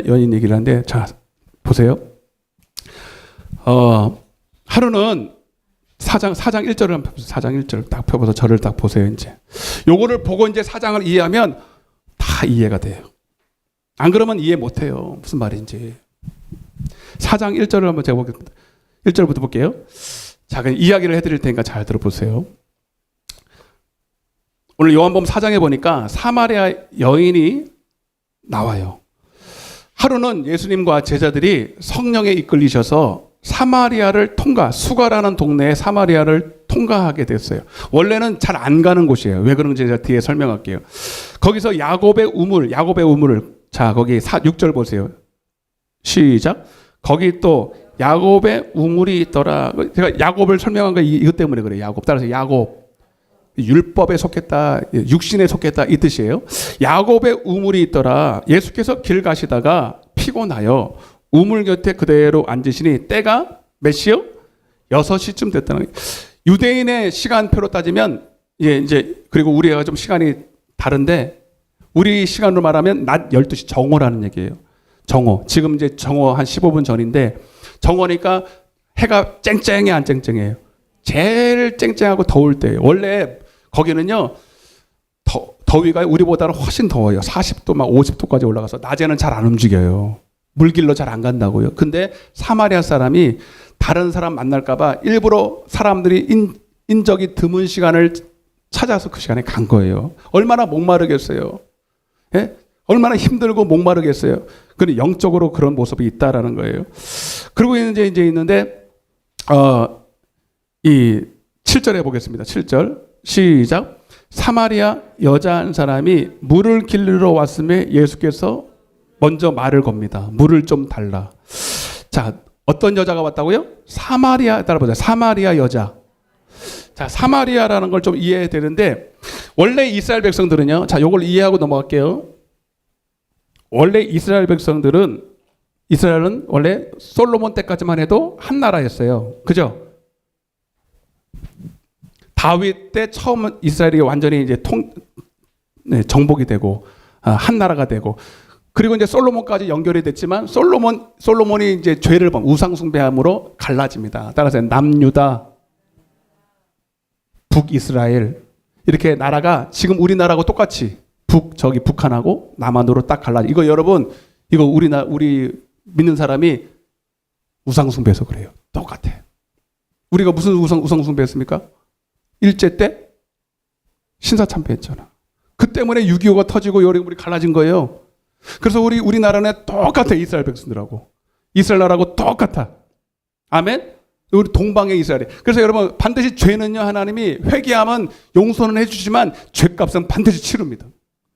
여인 얘기를 하는데, 자 보세요. 하루는 4장 1절을 한번 펴보세요. 4장 1절 딱 펴봐서 저를 딱 보세요. 이제 요거를 보고 이제 4장을 이해하면 다 이해가 돼요. 안 그러면 이해 못 해요. 무슨 말인지. 4장 1절을 한번 제가 보겠습니다. 1절부터 볼게요. 자, 그럼 이야기를 해드릴 테니까 잘 들어보세요. 오늘 요한복음 4장에 보니까 사마리아 여인이 나와요. 하루는 예수님과 제자들이 성령에 이끌리셔서 사마리아를 수가라는 동네에 사마리아를 통과하게 됐어요. 원래는 잘 안 가는 곳이에요. 왜 그런지 제가 뒤에 설명할게요. 거기서 야곱의 우물을, 자 거기 6절 보세요. 시작. 거기 또 야곱의 우물이 있더라. 제가 야곱을 설명한 거 이것 때문에 그래요. 야곱. 따라서 야곱. 율법에 속했다, 육신에 속했다 이 뜻이에요. 야곱의 우물이 있더라. 예수께서 길 가시다가 피곤하여 우물 곁에 그대로 앉으시니 때가 몇 시요? 6시쯤 됐다는 거예요. 유대인의 시간표로 따지면 이제 그리고 우리가 좀 시간이 다른데 우리 시간으로 말하면 낮 12시 정오라는 얘기예요. 정오. 지금 이제 정오 한 15분 전인데 정오니까 해가 쨍쨍해 안 쨍쨍해요? 제일 쨍쨍하고 더울 때예요. 원래 거기는요 더위가 우리보다는 훨씬 더워요. 40도 막 50도까지 올라가서 낮에는 잘 안 움직여요. 물길로 잘 안 간다고요. 근데 사마리아 사람이 다른 사람 만날까봐 일부러 사람들이 인적이 드문 시간을 찾아서 그 시간에 간 거예요. 얼마나 목마르겠어요. 예? 얼마나 힘들고 목마르겠어요. 근데 영적으로 그런 모습이 있다라는 거예요. 그리고 이제 있는데 이 7절에 보겠습니다. 7절 시작. 사마리아 여자 한 사람이 물을 길르러 왔음에 예수께서 먼저 말을 겁니다. 물을 좀 달라. 자, 어떤 여자가 왔다고요? 사마리아, 따라보자. 사마리아 여자. 자, 사마리아라는 걸 좀 이해해야 되는데 원래 이스라엘 백성들은요. 자, 요걸 이해하고 넘어갈게요. 원래 이스라엘은 원래 솔로몬 때까지만 해도 한 나라였어요. 그죠? 다윗 때 처음 이스라엘이 완전히 이제 정복이 되고 한 나라가 되고 그리고 이제 솔로몬까지 연결이 됐지만 솔로몬이 이제 죄를 우상 숭배함으로 갈라집니다. 따라서 남유다, 북이스라엘 이렇게 나라가 지금 우리나라하고 똑같이 북한하고 남한으로 딱 갈라져. 이거 여러분 이거 우리 믿는 사람이 우상 숭배해서 그래요. 똑같아. 우리가 무슨 우상 숭배했습니까? 일제 때 신사 참배했잖아. 그 때문에 6.25가 터지고 우리 갈라진 거예요. 그래서 우리나라는 똑같아. 이스라엘 백성들하고 이스라엘 나라하고 똑같아. 아멘. 우리 동방의 이스라엘. 그래서 여러분 반드시 죄는요 하나님이 회개하면 용서는 해주지만 죄값은 반드시 치릅니다.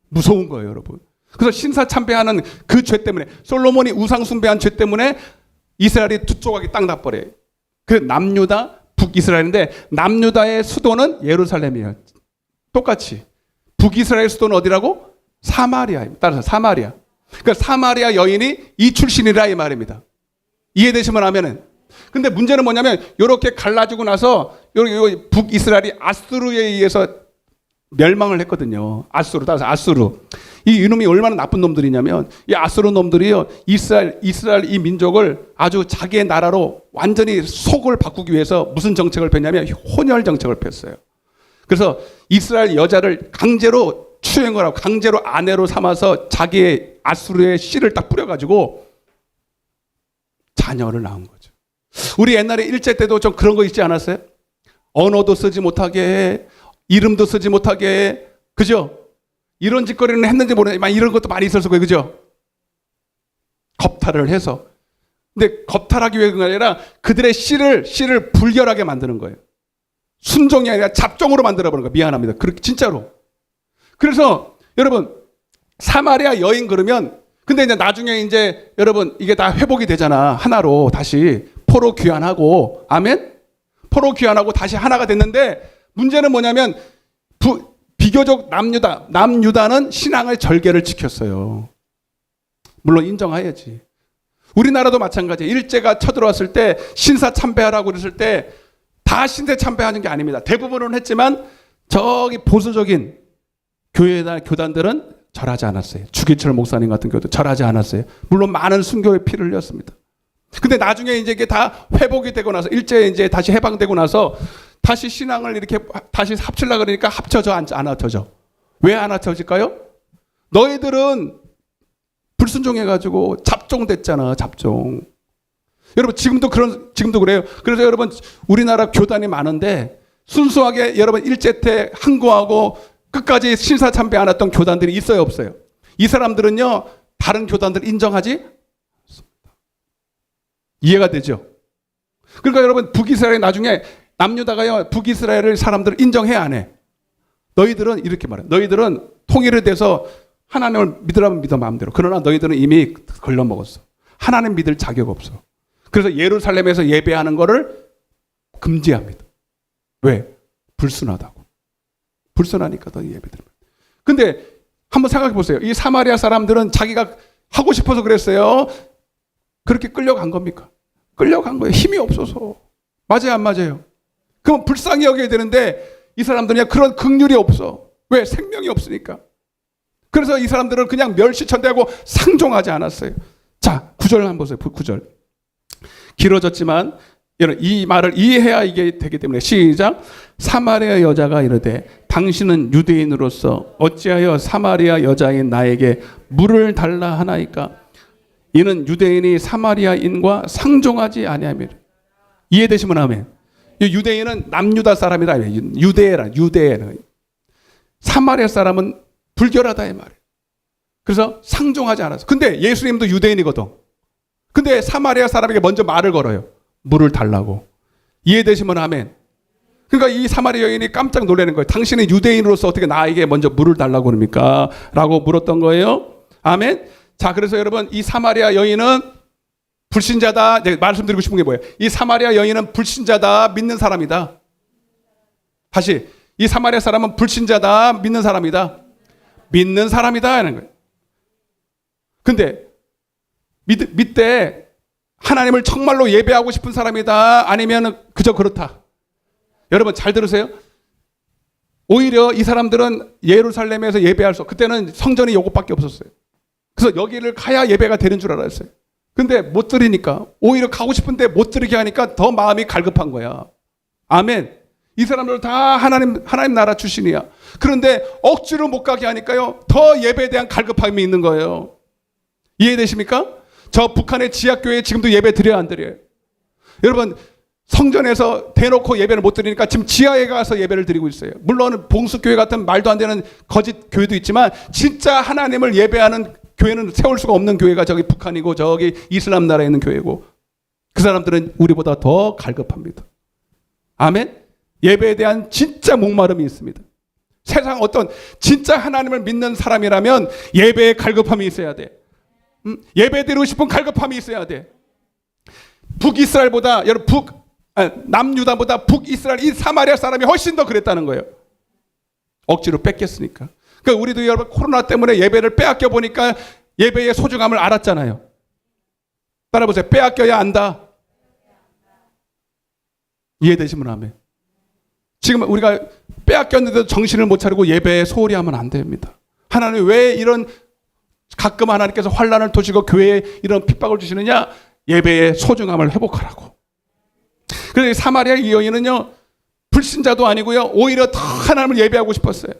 무서운 거예요, 여러분. 그래서 신사 참배하는 그 죄 때문에 솔로몬이 우상 숭배한 죄 때문에 이스라엘이 두 조각이 딱 나버려요. 그 남유다, 북이스라엘인데 남유다의 수도는 예루살렘이에요. 똑같이. 북이스라엘 수도는 어디라고? 사마리아입니다. 따라서 사마리아. 그러니까 사마리아 여인이 이 출신이라 이 말입니다. 이해되시면 하면은. 근데 문제는 뭐냐면 이렇게 갈라지고 나서 여기 북이스라엘이 아수르에 의해서 멸망을 했거든요. 따라서 아수르. 이놈이 얼마나 나쁜 놈들이냐면 이 아수르 놈들이요 이스라엘 이 민족을 아주 자기의 나라로 완전히 속을 바꾸기 위해서 무슨 정책을 폈냐면 혼혈 정책을 폈어요. 그래서 이스라엘 여자를 강제로 추행을 하고 강제로 아내로 삼아서 자기의 아수르의 씨를 딱 뿌려가지고 자녀를 낳은 거죠. 우리 옛날에 일제 때도 좀 그런 거 있지 않았어요? 언어도 쓰지 못하게 해, 이름도 쓰지 못하게 해, 그죠? 이런 짓거리는 했는지 모르겠지만 이런 것도 많이 있었을 거예요. 그죠? 겁탈을 해서. 근데 겁탈하기 위해서가 아니라 그들의 씨를 불결하게 만드는 거예요. 순종이 아니라 잡종으로 만들어버린 거예요. 미안합니다. 그렇게 진짜로. 그래서 여러분 사마리아 여인 그러면 근데 이제 나중에 이제 여러분 이게 다 회복이 되잖아. 하나로 다시 포로 귀환하고 아멘. 포로 귀환하고 다시 하나가 됐는데 문제는 뭐냐면 비교적 남유다는 신앙의 절개를 지켰어요. 물론 인정해야지. 우리나라도 마찬가지예요. 일제가 쳐들어왔을 때 신사 참배하라고 그랬을 때 다 신사 참배하는 게 아닙니다. 대부분은 했지만 저기 보수적인 교단들은 절하지 않았어요. 주기철 목사님 같은 경우도 절하지 않았어요. 물론 많은 순교의 피를 흘렸습니다. 근데 나중에 이제 이게 다 회복이 되고 나서 일제 이제 다시 해방되고 나서 다시 신앙을 이렇게 다시 합치려고 그러니까 합쳐져 안 합쳐져. 왜 안 합쳐질까요? 너희들은 불순종해가지고 잡종됐잖아, 잡종. 여러분 지금도 그래요. 그래서 여러분 우리나라 교단이 많은데 순수하게 여러분 일제 때 항거하고 끝까지 신사 참배 안 했던 교단들이 있어요, 없어요? 이 사람들은요 다른 교단들 인정하지 않습니다. 이해가 되죠? 그러니까 여러분 북이스라엘 나중에 남유다가요 북이스라엘을 사람들을 인정해 안 해? 너희들은 이렇게 말해. 너희들은 통일이 돼서 하나님을 믿으라면 믿어 마음대로. 그러나 너희들은 이미 걸러먹었어. 하나님 믿을 자격 없어. 그래서 예루살렘에서 예배하는 거를 금지합니다. 왜? 불순하다고. 불순하니까 너 예배드리면. 근데 한번 생각해 보세요. 이 사마리아 사람들은 자기가 하고 싶어서 그랬어요. 그렇게 끌려간 겁니까? 끌려간 거예요. 힘이 없어서. 맞아요, 안 맞아요? 그럼 불쌍히 여겨야 되는데 이 사람들은 그런 긍휼이 없어. 왜? 생명이 없으니까. 그래서 이 사람들은 그냥 멸시천대하고 상종하지 않았어요. 자, 9절 한번 보세요. 9절. 길어졌지만 이 말을 이해해야 이게 되기 때문에 시작. 사마리아 여자가 이르되 당신은 유대인으로서 어찌하여 사마리아 여자인 나에게 물을 달라 하나이까? 이는 유대인이 사마리아인과 상종하지 아니하며. 이해되시면 아멘. 유대인은 남유다 사람이다. 유대인. 사마리아 사람은 불결하다 이 말이에요. 그래서 상종하지 않았어. 근데 예수님도 유대인이거든. 근데 사마리아 사람에게 먼저 말을 걸어요. 물을 달라고. 이해되시면 아멘. 그러니까 이 사마리아 여인이 깜짝 놀라는 거예요. 당신은 유대인으로서 어떻게 나에게 먼저 물을 달라고 그럽니까? 라고 물었던 거예요. 아멘. 자, 그래서 여러분 이 사마리아 여인은 불신자다. 내가 말씀드리고 싶은 게 뭐예요? 이 사마리아 여인은 불신자다. 믿는 사람이다. 다시 이 사마리아 사람은 불신자다. 믿는 사람이다. 믿는 사람이다 하는 거예요. 근데 믿되 하나님을 정말로 예배하고 싶은 사람이다. 아니면 그저 그렇다. 여러분 잘 들으세요. 오히려 이 사람들은 예루살렘에서 예배할 수 그때는 성전이 요것밖에 없었어요. 그래서 여기를 가야 예배가 되는 줄 알았어요. 근데 못 드리니까 오히려 가고 싶은데 못 드리게 하니까 더 마음이 갈급한 거야. 아멘. 이 사람들 다 하나님 나라 출신이야. 그런데 억지로 못 가게 하니까요. 더 예배에 대한 갈급함이 있는 거예요. 이해되십니까? 저 북한의 지하교회에 지금도 예배 드려야 안 드려요? 여러분 성전에서 대놓고 예배를 못 드리니까 지금 지하에 가서 예배를 드리고 있어요. 물론 봉수교회 같은 말도 안 되는 거짓 교회도 있지만 진짜 하나님을 예배하는 교회는 세울 수가 없는 교회가 저기 북한이고 저기 이슬람 나라에 있는 교회고 그 사람들은 우리보다 더 갈급합니다. 아멘? 예배에 대한 진짜 목마름이 있습니다. 세상 어떤 진짜 하나님을 믿는 사람이라면 예배에 갈급함이 있어야 돼. 예배 드리고 싶은 갈급함이 있어야 돼. 북이스라엘보다 남유다보다 북이스라엘 이 사마리아 사람이 훨씬 더 그랬다는 거예요. 억지로 뺏겼으니까. 그러니까 우리도 여러분 코로나 때문에 예배를 빼앗겨 보니까 예배의 소중함을 알았잖아요. 따라 보세요. 빼앗겨야 안다. 이해되시면 아멘. 지금 우리가 빼앗겼는데도 정신을 못 차리고 예배에 소홀히 하면 안 됩니다. 하나님 왜 이런 가끔 하나님께서 환난을 도시고 교회에 이런 핍박을 주시느냐? 예배의 소중함을 회복하라고. 그래서 사마리아 이 여인은요 불신자도 아니고요 오히려 더 하나님을 예배하고 싶었어요.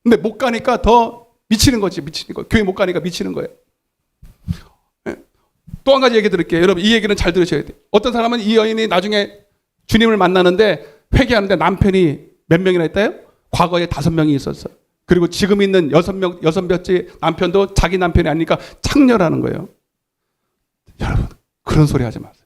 근데 못 가니까 더 미치는 거지. 미치는 거. 교회 못 가니까 미치는 거예요. 또 한 가지 얘기 드릴게요. 여러분 이 얘기는 잘 들으셔야 돼요. 어떤 사람은 이 여인이 나중에 주님을 만나는데 회개하는데 남편이 몇 명이나 있다요? 과거에 5명이 있었어요. 그리고 지금 있는 6명째 남편도 자기 남편이 아니니까 창녀라는 거예요. 여러분 그런 소리 하지 마세요.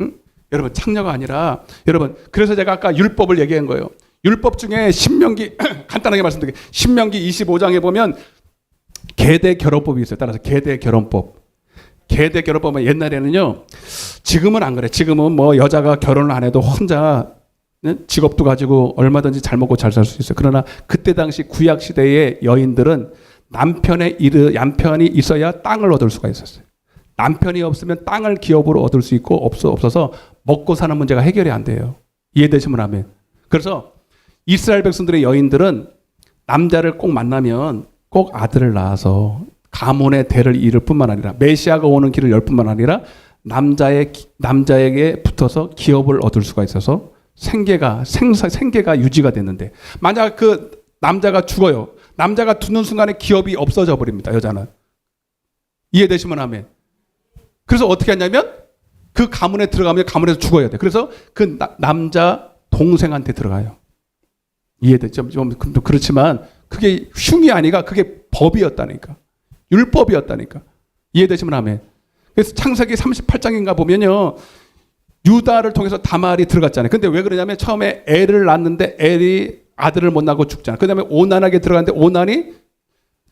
응? 여러분 창녀가 아니라 여러분 그래서 제가 아까 율법을 얘기한 거예요. 율법 중에 신명기 간단하게 말씀드릴게요. 신명기 25장에 보면 계대 결혼법이 있어요. 따라서 계대 결혼법. 계대 결혼법은 옛날에는요. 지금은 안 그래. 지금은 뭐 여자가 결혼을 안 해도 혼자 직업도 가지고 얼마든지 잘 먹고 잘 살 수 있어요. 그러나 그때 당시 구약 시대의 여인들은 남편이 있어야 땅을 얻을 수가 있었어요. 남편이 없으면 땅을 기업으로 얻을 수 있고 없어서 먹고 사는 문제가 해결이 안 돼요. 이해되시면 아멘. 그래서 이스라엘 백성들의 여인들은 남자를 꼭 만나면 꼭 아들을 낳아서 가문의 대를 이을 뿐만 아니라 메시아가 오는 길을 열 뿐만 아니라 남자에게 붙어서 기업을 얻을 수가 있어서 생계가 유지가 됐는데 만약 그 남자가 죽어요. 남자가 죽는 순간에 기업이 없어져 버립니다. 여자는. 이해되시면 아멘. 그래서 어떻게 하냐면 그 가문에 들어가면 가문에서 죽어야 돼. 그래서 그 남자 동생한테 들어가요. 이해됐죠? 좀 그렇지만 그게 흉이 아니라 그게 법이었다니까. 율법이었다니까. 이해되시면 아멘. 그래서 창세기 38장인가 보면요. 유다를 통해서 다말이 들어갔잖아요. 근데 왜 그러냐면 처음에 애를 낳았는데 엘이 아들을 못 낳고 죽잖아요. 그 다음에 오난에게 들어갔는데 오난이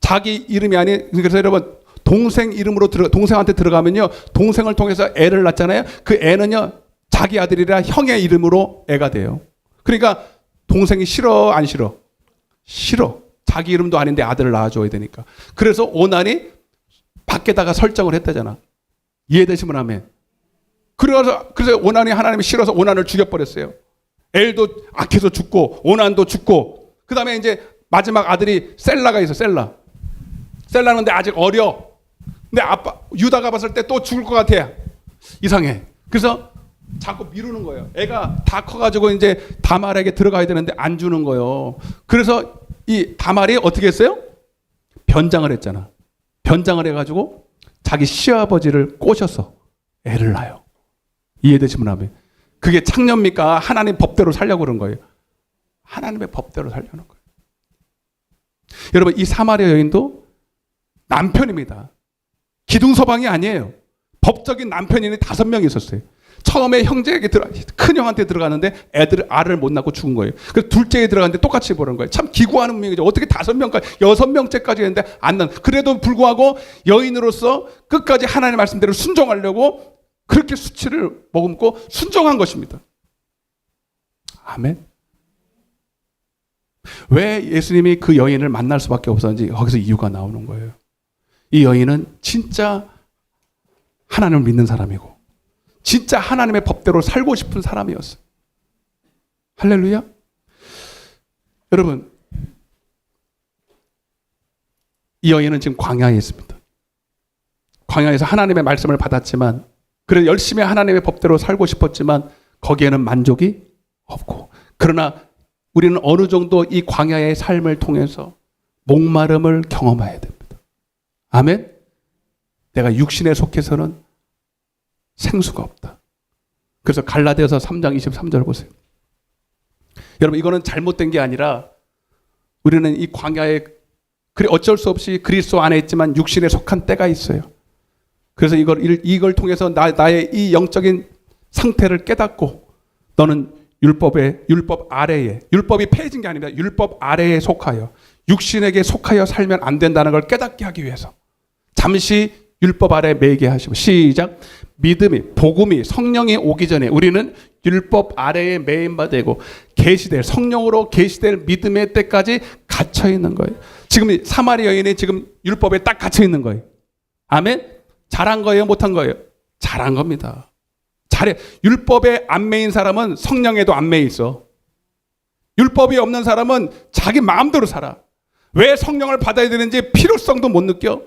자기 이름이 아닌, 그래서 여러분 동생 이름으로 동생한테 들어가면요. 동생을 통해서 애를 낳잖아요. 그 애는요. 자기 아들이라 형의 이름으로 애가 돼요. 그러니까 동생이 싫어 안 싫어? 싫어. 자기 이름도 아닌데 아들을 낳아줘야 되니까. 그래서 오난이 밖에다가 설정을 했다잖아. 이해되시면 아멘. 그래서 오난이 하나님이 싫어서 오난을 죽여버렸어요. 엘도 악해서 죽고 오난도 죽고 그 다음에 이제 마지막 아들이 셀라가 있어. 셀라는 근데 아직 어려. 근데 유다가 봤을 때 또 죽을 것 같아. 이상해. 그래서 자꾸 미루는 거예요. 애가 다 커가지고 이제 다말에게 들어가야 되는데 안 주는 거예요. 그래서 이 다말이 어떻게 했어요? 변장을 했잖아. 변장을 해가지고 자기 시아버지를 꼬셔서 애를 낳아요. 이해되시면 아멘. 그게 창녀입니까? 하나님 법대로 살려고 그런 거예요. 하나님의 법대로 살려는 거예요. 여러분 이 사마리아 여인도 남편입니다. 기둥서방이 아니에요. 법적인 남편이 5명이 있었어요. 처음에 형제에게 큰 형한테 들어가는데 알을 못 낳고 죽은 거예요. 그래서 둘째에 들어갔는데 똑같이 보는 거예요. 참 기구하는 분이죠. 어떻게 5명까지 6명째까지 했는데 안 낳는. 그래도 불구하고 여인으로서 끝까지 하나님의 말씀대로 순종하려고 그렇게 수치를 머금고 순종한 것입니다. 아멘. 왜 예수님이 그 여인을 만날 수밖에 없었는지 거기서 이유가 나오는 거예요. 이 여인은 진짜 하나님을 믿는 사람이고 진짜 하나님의 법대로 살고 싶은 사람이었어요. 할렐루야. 여러분 이 여인은 지금 광야에 있습니다. 광야에서 하나님의 말씀을 받았지만 그래서 열심히 하나님의 법대로 살고 싶었지만 거기에는 만족이 없고 그러나 우리는 어느 정도 이 광야의 삶을 통해서 목마름을 경험해야 됩니다. 아멘. 내가 육신에 속해서는 생수가 없다. 그래서 갈라디아서 3장 23절 보세요. 여러분 이거는 잘못된 게 아니라 우리는 이 광야에 어쩔 수 없이 그리스도 안에 있지만 육신에 속한 때가 있어요. 그래서 이걸 통해서 나의 이 영적인 상태를 깨닫고 너는 율법 아래에, 율법이 폐해진 게 아닙니다. 율법 아래에 속하여 육신에게 속하여 살면 안 된다는 걸 깨닫게 하기 위해서 잠시 율법 아래 매이게 하시고 시작. 믿음이 복음이 성령이 오기 전에 우리는 율법 아래에 매인 바 되고 계시될 성령으로 계시될 믿음의 때까지 갇혀 있는 거예요. 지금 사마리아 여인이 지금 율법에 딱 갇혀 있는 거예요. 아멘. 잘한 거예요, 못한 거예요? 잘한 겁니다. 잘해. 율법에 안 매인 사람은 성령에도 안 매여 있어. 율법이 없는 사람은 자기 마음대로 살아. 왜 성령을 받아야 되는지 필요성도 못 느껴.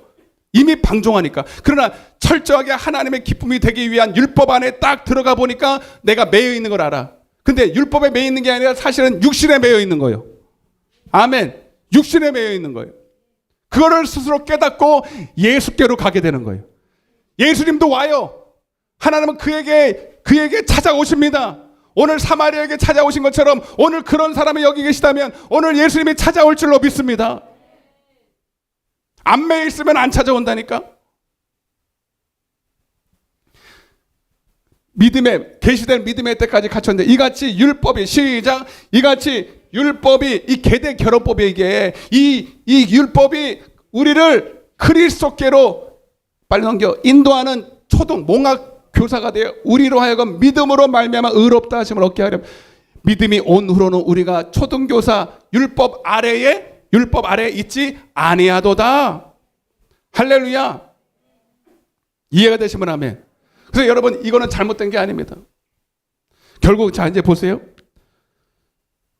이미 방종하니까. 그러나 철저하게 하나님의 기쁨이 되기 위한 율법 안에 딱 들어가 보니까 내가 매여 있는 걸 알아. 근데 율법에 매여 있는 게 아니라 사실은 육신에 매여 있는 거예요. 아멘. 육신에 매여 있는 거예요. 그거를 스스로 깨닫고 예수께로 가게 되는 거예요. 예수님도 와요. 하나님은 그에게 찾아오십니다. 오늘 사마리아에게 찾아오신 것처럼 오늘 그런 사람이 여기 계시다면 오늘 예수님이 찾아올 줄로 믿습니다. 안 매여 있으면 안 찾아온다니까. 믿음의 계시된 믿음의 때까지 갖췄는데 이같이 율법이 시작 이같이 율법이 이 계대 결혼법이 이게 이 율법이 우리를 그리스도께로 빨리 넘겨 인도하는 초등 몽학 교사가 되어 우리로 하여금 믿음으로 말미암아 의롭다 하심을 얻게 하렴. 믿음이 온 후로는 우리가 초등교사 율법 아래에 있지 아니하도다. 할렐루야. 이해가 되시면 아멘. 그래서 여러분 이거는 잘못된 게 아닙니다. 결국 자 이제 보세요.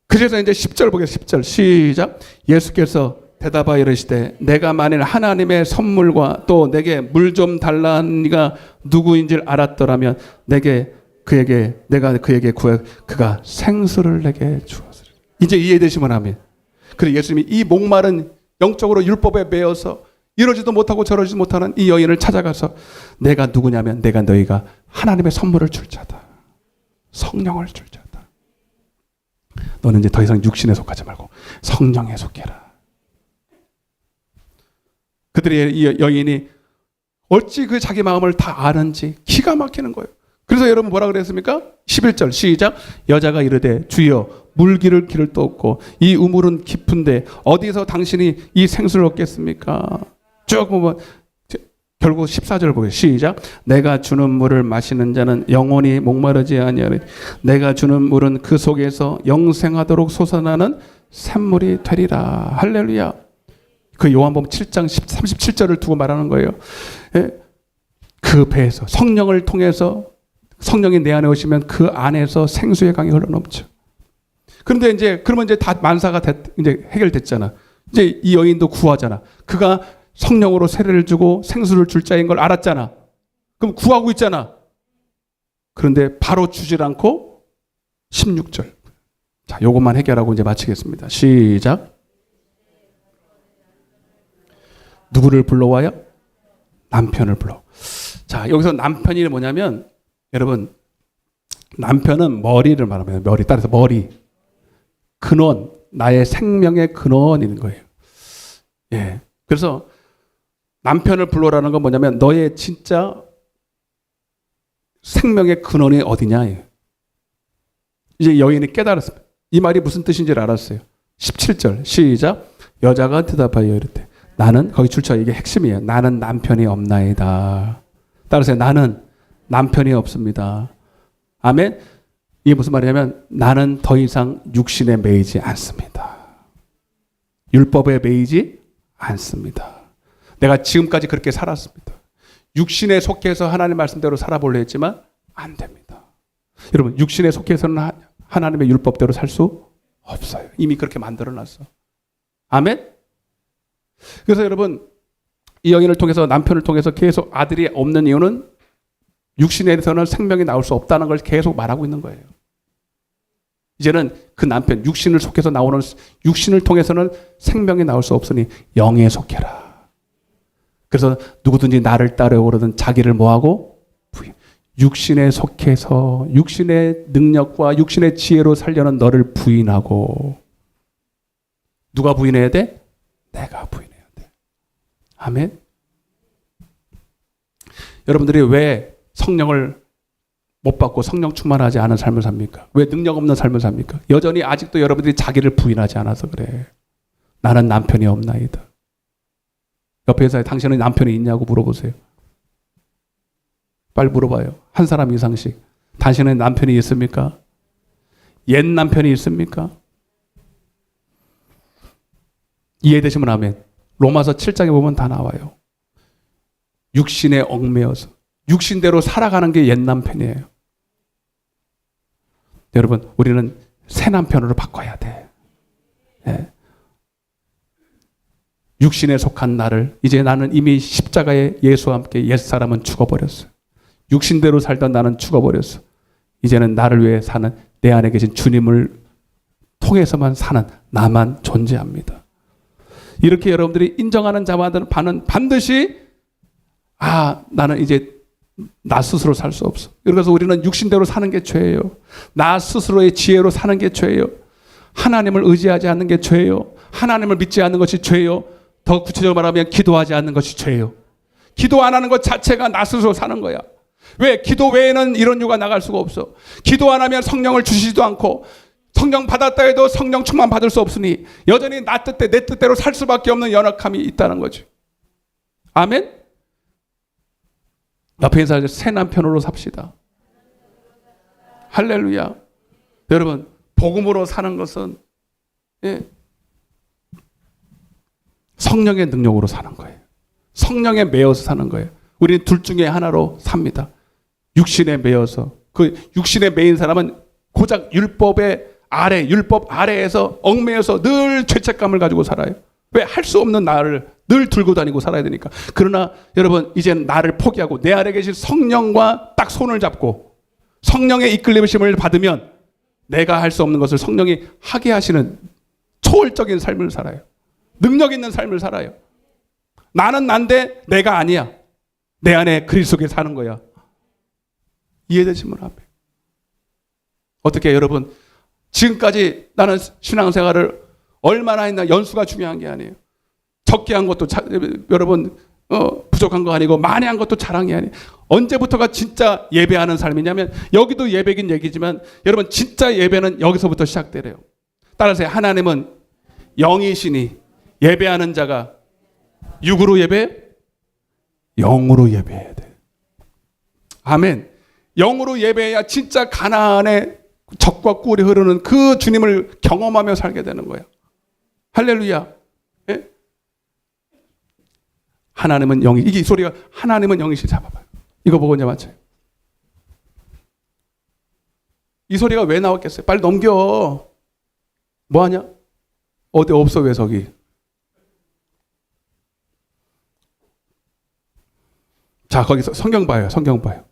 그래서 이제 10절 보겠습니다. 10절 시작. 예수께서 대답하여 이르시되 내가 만일 하나님의 선물과 또 내게 물 좀 달라 한 네가 누구인 줄 알았더라면 내가 그에게 구해 그가 생수를 내게 주었으리라. 이제 이해되시면 아멘. 그래 예수님이 이 목마른 영적으로 율법에 매여서 이러지도 못하고 저러지도 못하는 이 여인을 찾아가서 내가 누구냐면 내가 너희가 하나님의 선물을 줄 자다. 성령을 줄 자다. 너는 이제 더 이상 육신에 속하지 말고 성령에 속해라. 그들의 이 여인이 어찌 그 자기 마음을 다 아는지 기가 막히는 거예요. 그래서 여러분 뭐라 그랬습니까? 11절 시작. 여자가 이르되 주여 물기를 길을 도 없고 이 우물은 깊은데 어디서 당신이 이 생수를 얻겠습니까? 쭉 보면 결국 14절 보세요. 시작. 내가 주는 물을 마시는 자는 영원히 목마르지 아니하리. 내가 주는 물은 그 속에서 영생하도록 솟아나는 샘물이 되리라. 할렐루야. 그 요한복음 7장 37절을 두고 말하는 거예요. 예? 그 배에서 성령을 통해서 성령이 내 안에 오시면 그 안에서 생수의 강이 흘러넘쳐. 그런데 이제 그러면 이제 다 만사가 이제 해결됐잖아. 이제 이 여인도 구하잖아. 그가 성령으로 세례를 주고 생수를 줄 자인 걸 알았잖아. 그럼 구하고 있잖아. 그런데 바로 주질 않고 16절. 자, 요것만 해결하고 이제 마치겠습니다. 시작. 누구를 불러와요? 남편을 불러. 자, 여기서 남편이 뭐냐면 여러분 남편은 머리를 말합니다. 머리 따라서 머리. 근원, 나의 생명의 근원인 거예요. 예. 그래서 남편을 불러라는 건 뭐냐면 너의 진짜 생명의 근원이 어디냐. 이제 여인이 깨달았습니다. 이 말이 무슨 뜻인지 알았어요. 17절 시작. 여자가 대답하여 이르되 나는 거기 출처 이게 핵심이에요. 나는 남편이 없나이다. 따라서 나는 남편이 없습니다. 아멘. 이게 무슨 말이냐면 나는 더 이상 육신에 매이지 않습니다. 율법에 매이지 않습니다. 내가 지금까지 그렇게 살았습니다. 육신에 속해서 하나님 말씀대로 살아보려 했지만 안 됩니다. 여러분 육신에 속해서는 하나님의 율법대로 살 수 없어요. 이미 그렇게 만들어놨어. 아멘. 그래서 여러분 이 여인을 통해서 남편을 통해서 계속 아들이 없는 이유는 육신에서는 생명이 나올 수 없다는 걸 계속 말하고 있는 거예요. 이제는 그 남편 육신을 속해서 나오는 육신을 통해서는 생명이 나올 수 없으니 영에 속해라. 그래서 누구든지 나를 따르거든 자기를 뭐하고 육신에 속해서 육신의 능력과 육신의 지혜로 살려는 너를 부인하고. 누가 부인해야 돼? 내가 부인해야 돼. 아멘. 여러분들이 왜 성령을 못 받고 성령 충만하지 않은 삶을 삽니까? 왜 능력 없는 삶을 삽니까? 여전히 아직도 여러분들이 자기를 부인하지 않아서 그래. 나는 남편이 없나이다. 옆에서 당신은 남편이 있냐고 물어보세요. 빨리 물어봐요. 한 사람 이상씩. 당신은 남편이 있습니까? 옛 남편이 있습니까? 이해되시면 아멘. 로마서 7장에 보면 다 나와요. 육신에 얽매여서 육신대로 살아가는 게 옛 남편이에요. 여러분 우리는 새 남편으로 바꿔야 돼. 네. 육신에 속한 나를 이제 나는 이미 십자가에 예수와 함께 옛사람은 죽어버렸어. 육신대로 살던 나는 죽어버렸어. 이제는 나를 위해 사는 내 안에 계신 주님을 통해서만 사는 나만 존재합니다. 이렇게 여러분들이 인정하는 자마다는 반드시 나는 이제 나 스스로 살 수 없어. 그래서 우리는 육신대로 사는 게 죄예요. 나 스스로의 지혜로 사는 게 죄예요. 하나님을 의지하지 않는 게 죄예요. 하나님을 믿지 않는 것이 죄예요. 더 구체적으로 말하면 기도하지 않는 것이 죄예요. 기도 안 하는 것 자체가 나 스스로 사는 거야. 왜? 기도 외에는 이런 유가 나갈 수가 없어. 기도 안 하면 성령을 주시지도 않고, 성령 받았다 해도 성령 충만 받을 수 없으니 여전히 나 뜻대 내 뜻대로 살 수밖에 없는 연약함이 있다는 거죠. 아멘? 옆에 인사하죠. 새 남편으로 삽시다. 할렐루야. 여러분, 복음으로 사는 것은 성령의 능력으로 사는 거예요. 성령에 매여서 사는 거예요. 우리는 둘 중에 하나로 삽니다. 육신에 매여서. 그 육신에 매인 사람은 고작 율법 아래에서 얽매여서 늘 죄책감을 가지고 살아요. 왜? 할 수 없는 나를 늘 들고 다니고 살아야 되니까. 그러나 여러분, 이제는 나를 포기하고 내 아래 계신 성령과 딱 손을 잡고 성령의 이끌림심을 받으면 내가 할 수 없는 것을 성령이 하게 하시는 초월적인 삶을 살아요. 능력 있는 삶을 살아요. 나는 난데 내가 아니야. 내 안에 그리스도께 사는 거야. 이해되시면 아멘. 어떻게 여러분, 지금까지 나는 신앙생활을 얼마나 했나, 연수가 중요한 게 아니에요. 적게 한 것도 여러분 부족한 거 아니고 많이 한 것도 자랑이 아니에요. 언제부터가 진짜 예배하는 삶이냐면, 여기도 예배긴 얘기지만 여러분, 진짜 예배는 여기서부터 시작되래요. 따라서 하나님은 영이시니 예배하는 자가 육으로 예배, 영으로 예배해야 돼. 아멘. 영으로 예배해야 진짜 가나안의 젖과 꿀이 흐르는 그 주님을 경험하며 살게 되는 거예요. 할렐루야. 예? 하나님은 영이, 이게 소리가 하나님은 영이시. 잡아봐요. 이거 보고 이제 맞춰요. 이 소리가 왜 나왔겠어요? 빨리 넘겨. 뭐하냐? 어디 없어, 왜 저기? 자, 거기서 성경 봐요. 성경 봐요.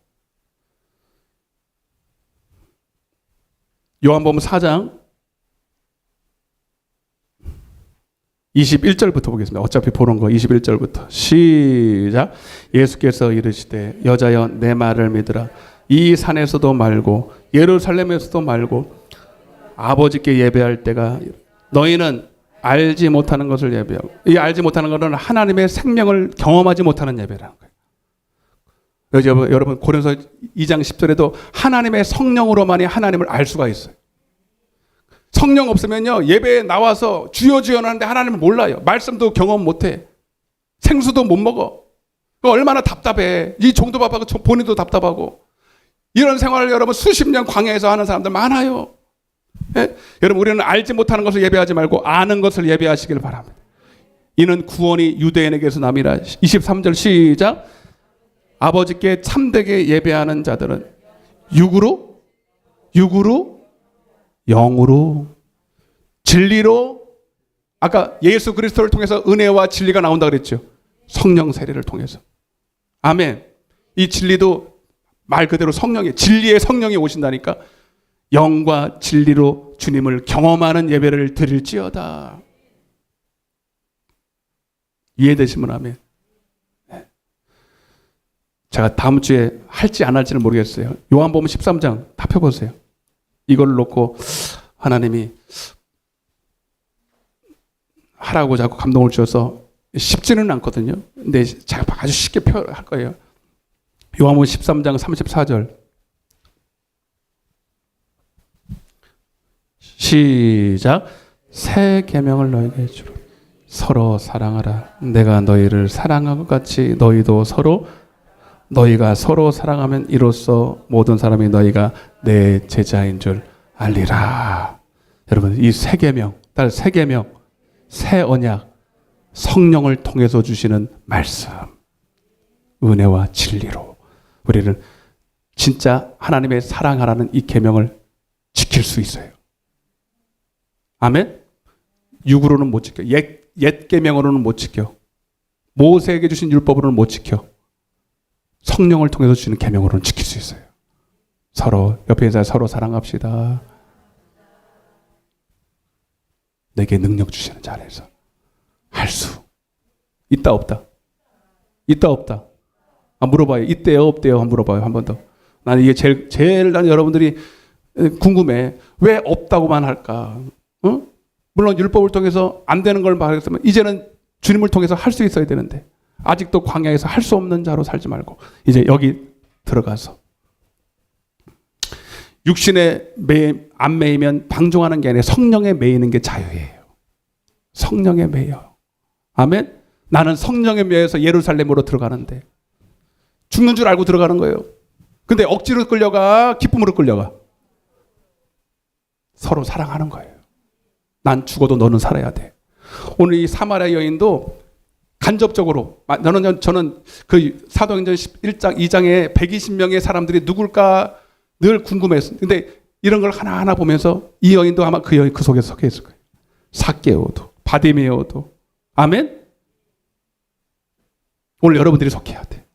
요한복음 4장 21절부터 보겠습니다. 어차피 보는 거 21절부터. 시작. 예수께서 이르시되 여자여 내 말을 믿으라. 이 산에서도 말고 예루살렘에서도 말고 아버지께 예배할 때가 너희는 알지 못하는 것을 예배하고, 이 알지 못하는 것은 하나님의 생명을 경험하지 못하는 예배라는 거예요. 여러분 고린도서 2장 10절에도 하나님의 성령으로만이 하나님을 알 수가 있어요. 성령 없으면요, 예배에 나와서 주여 주여 하는데 하나님을 몰라요. 말씀도 경험 못해. 생수도 못 먹어. 얼마나 답답해. 이 종도 답답하고 본인도 답답하고. 이런 생활을 여러분 수십 년 광야에서 하는 사람들 많아요. 예? 여러분, 우리는 알지 못하는 것을 예배하지 말고 아는 것을 예배하시길 바랍니다. 이는 구원이 유대인에게서 남이라. 23절 시작. 아버지께 참되게 예배하는 자들은 육으로, 영으로, 진리로, 아까 예수 그리스도를 통해서 은혜와 진리가 나온다 그랬죠. 성령 세례를 통해서. 아멘. 이 진리도 말 그대로 성령이, 진리의 성령이 오신다니까. 영과 진리로 주님을 경험하는 예배를 드릴지어다. 이해되시면 아멘. 제가 다음 주에 할지 안 할지는 모르겠어요. 요한복음 13장 다 펴보세요. 이걸 놓고 하나님이 하라고 자꾸 감동을 주셔서 쉽지는 않거든요. 근데 제가 아주 쉽게 할 거예요. 요한복음 13장 34절 시작. 새 계명을 너에게 주라. 서로 사랑하라. 내가 너희를 사랑한 것 같이 너희가 서로 사랑하면 이로써 모든 사람이 너희가 내 제자인 줄 알리라. 여러분, 이 새 계명, 새 계명, 새 언약, 성령을 통해서 주시는 말씀, 은혜와 진리로 우리는 진짜 하나님의 사랑하라는 이 계명을 지킬 수 있어요. 아멘? 육으로는 못 지켜. 옛 계명으로는 못 지켜. 모세에게 주신 율법으로는 못 지켜. 성령을 통해서 주시는 계명으로는 지킬 수 있어요. 서로 옆에 있는 서로 사랑합시다. 내게 능력 주시는 자리에서 할 수 있다 없다? 있다 없다? 물어봐요. 있대요 없대요? 물어봐요. 한 번 더. 나는 이게 제일 난 여러분들이 궁금해. 왜 없다고만 할까? 물론 율법을 통해서 안 되는 걸 말했으면 이제는 주님을 통해서 할 수 있어야 되는데 아직도 광야에서 할 수 없는 자로 살지 말고 이제 여기 들어가서 육신에 안 매이면 방종하는 게 아니라 성령에 매이는 게 자유예요. 성령에 매여. 아멘. 나는 성령에 매여서 예루살렘으로 들어가는데 죽는 줄 알고 들어가는 거예요. 근데 억지로 끌려가? 기쁨으로 끌려가? 서로 사랑하는 거예요. 난 죽어도 너는 살아야 돼. 오늘 이 사마리아 여인도 간접적으로 저는 그 사도행전 1장 2장에 120명의 사람들이 누굴까 늘 궁금했어요. 근데 이런 걸 하나하나 보면서 이 여인도 아마 그 여인 그 속에 섞여 있을 거예요. 삭개오도 바디메오도. 아멘. 오늘 여러분들이 속해야 돼.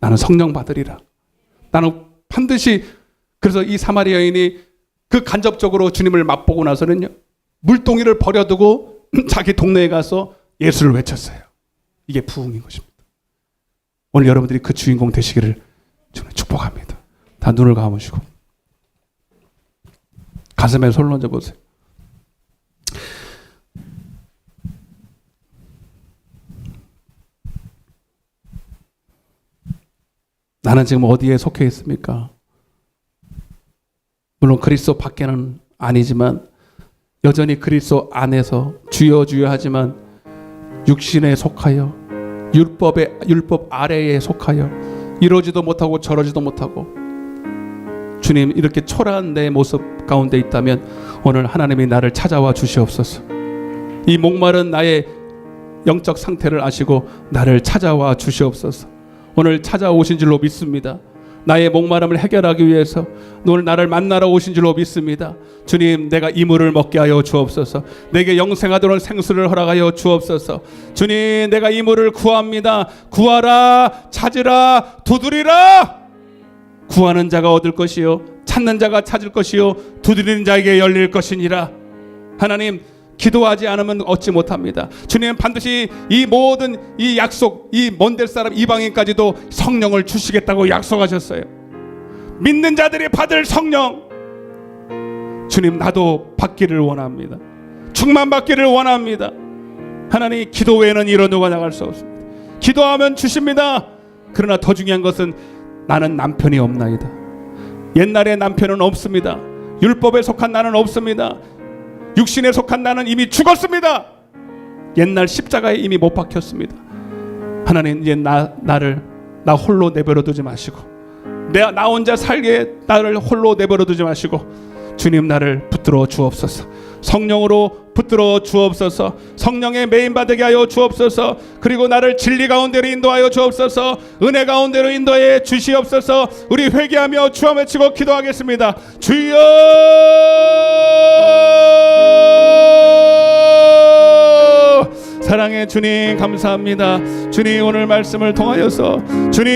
나는 성령 받으리라. 나는 반드시. 그래서 이 사마리아 여인이 그 간접적으로 주님을 맛보고 나서는요, 물동이를 버려두고 자기 동네에 가서 예수를 외쳤어요. 이게 부흥인 것입니다. 오늘 여러분들이 그 주인공 되시기를 저는 축복합니다. 다 눈을 감으시고 가슴에 손을 얹어 보세요. 나는 지금 어디에 속해 있습니까? 물론 그리스도 밖에는 아니지만 여전히 그리스도 안에서 주여 주여 하지만 육신에 속하여 율법 아래에 속하여 이러지도 못하고 저러지도 못하고 주님 이렇게 초라한 내 모습 가운데 있다면 오늘 하나님이 나를 찾아와 주시옵소서. 이 목마른 나의 영적 상태를 아시고 나를 찾아와 주시옵소서. 오늘 찾아오신 줄로 믿습니다. 나의 목마름을 해결하기 위해서 오늘 나를 만나러 오신 줄로 믿습니다. 주님, 내가 이 물을 먹게 하여 주옵소서. 내게 영생하도록 생수를 허락하여 주옵소서. 주님, 내가 이 물을 구합니다. 구하라, 찾으라, 두드리라. 구하는 자가 얻을 것이요 찾는 자가 찾을 것이요 두드리는 자에게 열릴 것이니라. 하나님, 기도하지 않으면 얻지 못합니다. 주님은 반드시 이 모든 이 약속, 이 먼 델 사람 이방인까지도 성령을 주시겠다고 약속하셨어요. 믿는 자들이 받을 성령. 주님, 나도 받기를 원합니다. 충만받기를 원합니다. 하나님, 기도 외에는 이뤄놓아 나갈 수 없습니다. 기도하면 주십니다. 그러나 더 중요한 것은 나는 남편이 없나이다. 옛날에 남편은 없습니다. 율법에 속한 나는 없습니다. 육신에 속한 나는 이미 죽었습니다. 옛날 십자가에 이미 못 박혔습니다. 하나님, 이제 나 홀로 내버려 두지 마시고 나 혼자 살게 나를 홀로 내버려 두지 마시고 주님, 나를 붙들어 주옵소서. 성령으로 붙들어 주옵소서. 성령의 메인 받게 하여 주옵소서. 그리고 나를 진리 가운데로 인도하여 주옵소서. 은혜 가운데로 인도해 주시옵소서. 우리 회개하며 주와 외치고 기도하겠습니다. 주여, 사랑의 주님, 감사합니다. 주님, 오늘 말씀을 통하여서 주님,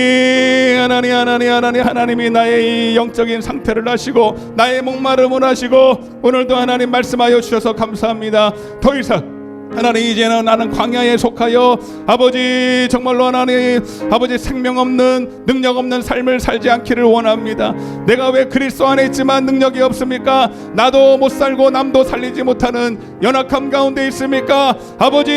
하나님이 나의 이 영적인 상태를 아시고 나의 목마름을 아시고 오늘도 하나님 말씀하여 주셔서 감사합니다. 더 이상 하나님, 이제는 나는 광야에 속하여 아버지 정말로 하나님 아버지 생명 없는 능력 없는 삶을 살지 않기를 원합니다. 내가 왜 그리스도 안에 있지만 능력이 없습니까? 나도 못 살고 남도 살리지 못하는 연약함 가운데 있습니까? 아버지,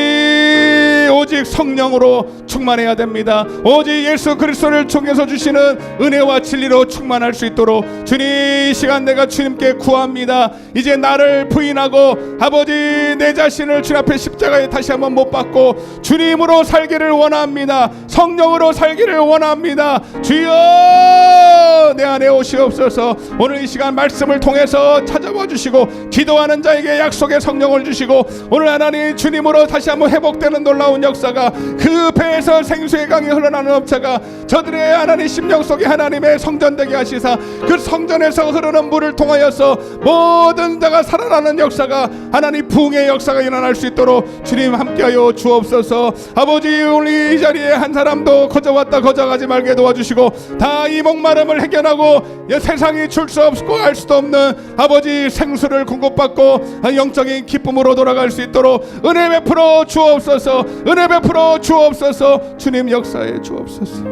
오직 성령으로 충만해야 됩니다. 오직 예수 그리스도를 통해서 주시는 은혜와 진리로 충만할 수 있도록 주님, 이 시간 내가 주님께 구합니다. 이제 나를 부인하고 아버지 내 자신을 주님 앞에 십자가에 다시 한번 못 박고 주님으로 살기를 원합니다. 성령으로 살기를 원합니다. 주여, 내 안에 오시옵소서. 오늘 이 시간 말씀을 통해서 찾아와 주시고 기도하는 자에게 약속의 성령을 주시고 오늘 하나님 주님으로 다시 한번 회복되는 놀라운 역사가 그 배에서 생수의 강이 흘러나는 업차가 저들의 하나님 심령 속에 하나님의 성전되게 하시사 그 성전에서 흐르는 물을 통하여서 모든 자가 살아나는 역사가 하나님 부흥의 역사가 일어날 수 있도록 주님 함께하여 주옵소서. 아버지, 오늘 이 자리에 한 사람도 거저왔다 거저가지 말게 도와주시고 다 이 목마름을 해결하고 세상이 줄 수 없고 알 수도 없는 아버지 생수를 공급받고 영적인 기쁨으로 돌아갈 수 있도록 은혜 베풀어 주옵소서. 은혜 베풀어 주옵소서. 주님 역사해 주옵소서.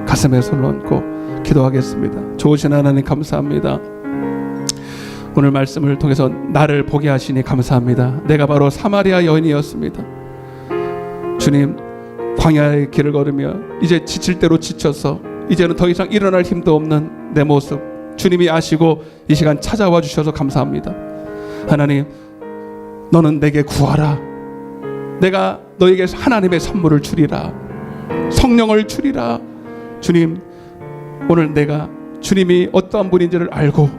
가슴에 손을 얹고 기도하겠습니다. 좋으신 하나님 감사합니다. 오늘 말씀을 통해서 나를 보게 하시니 감사합니다. 내가 바로 사마리아 여인이었습니다. 주님, 광야의 길을 걸으며 이제 지칠 대로 지쳐서 이제는 더 이상 일어날 힘도 없는 내 모습 주님이 아시고 이 시간 찾아와 주셔서 감사합니다. 하나님, 너는 내게 구하라. 내가 너에게 하나님의 선물을 주리라. 성령을 주리라. 주님, 오늘 내가 주님이 어떠한 분인지를 알고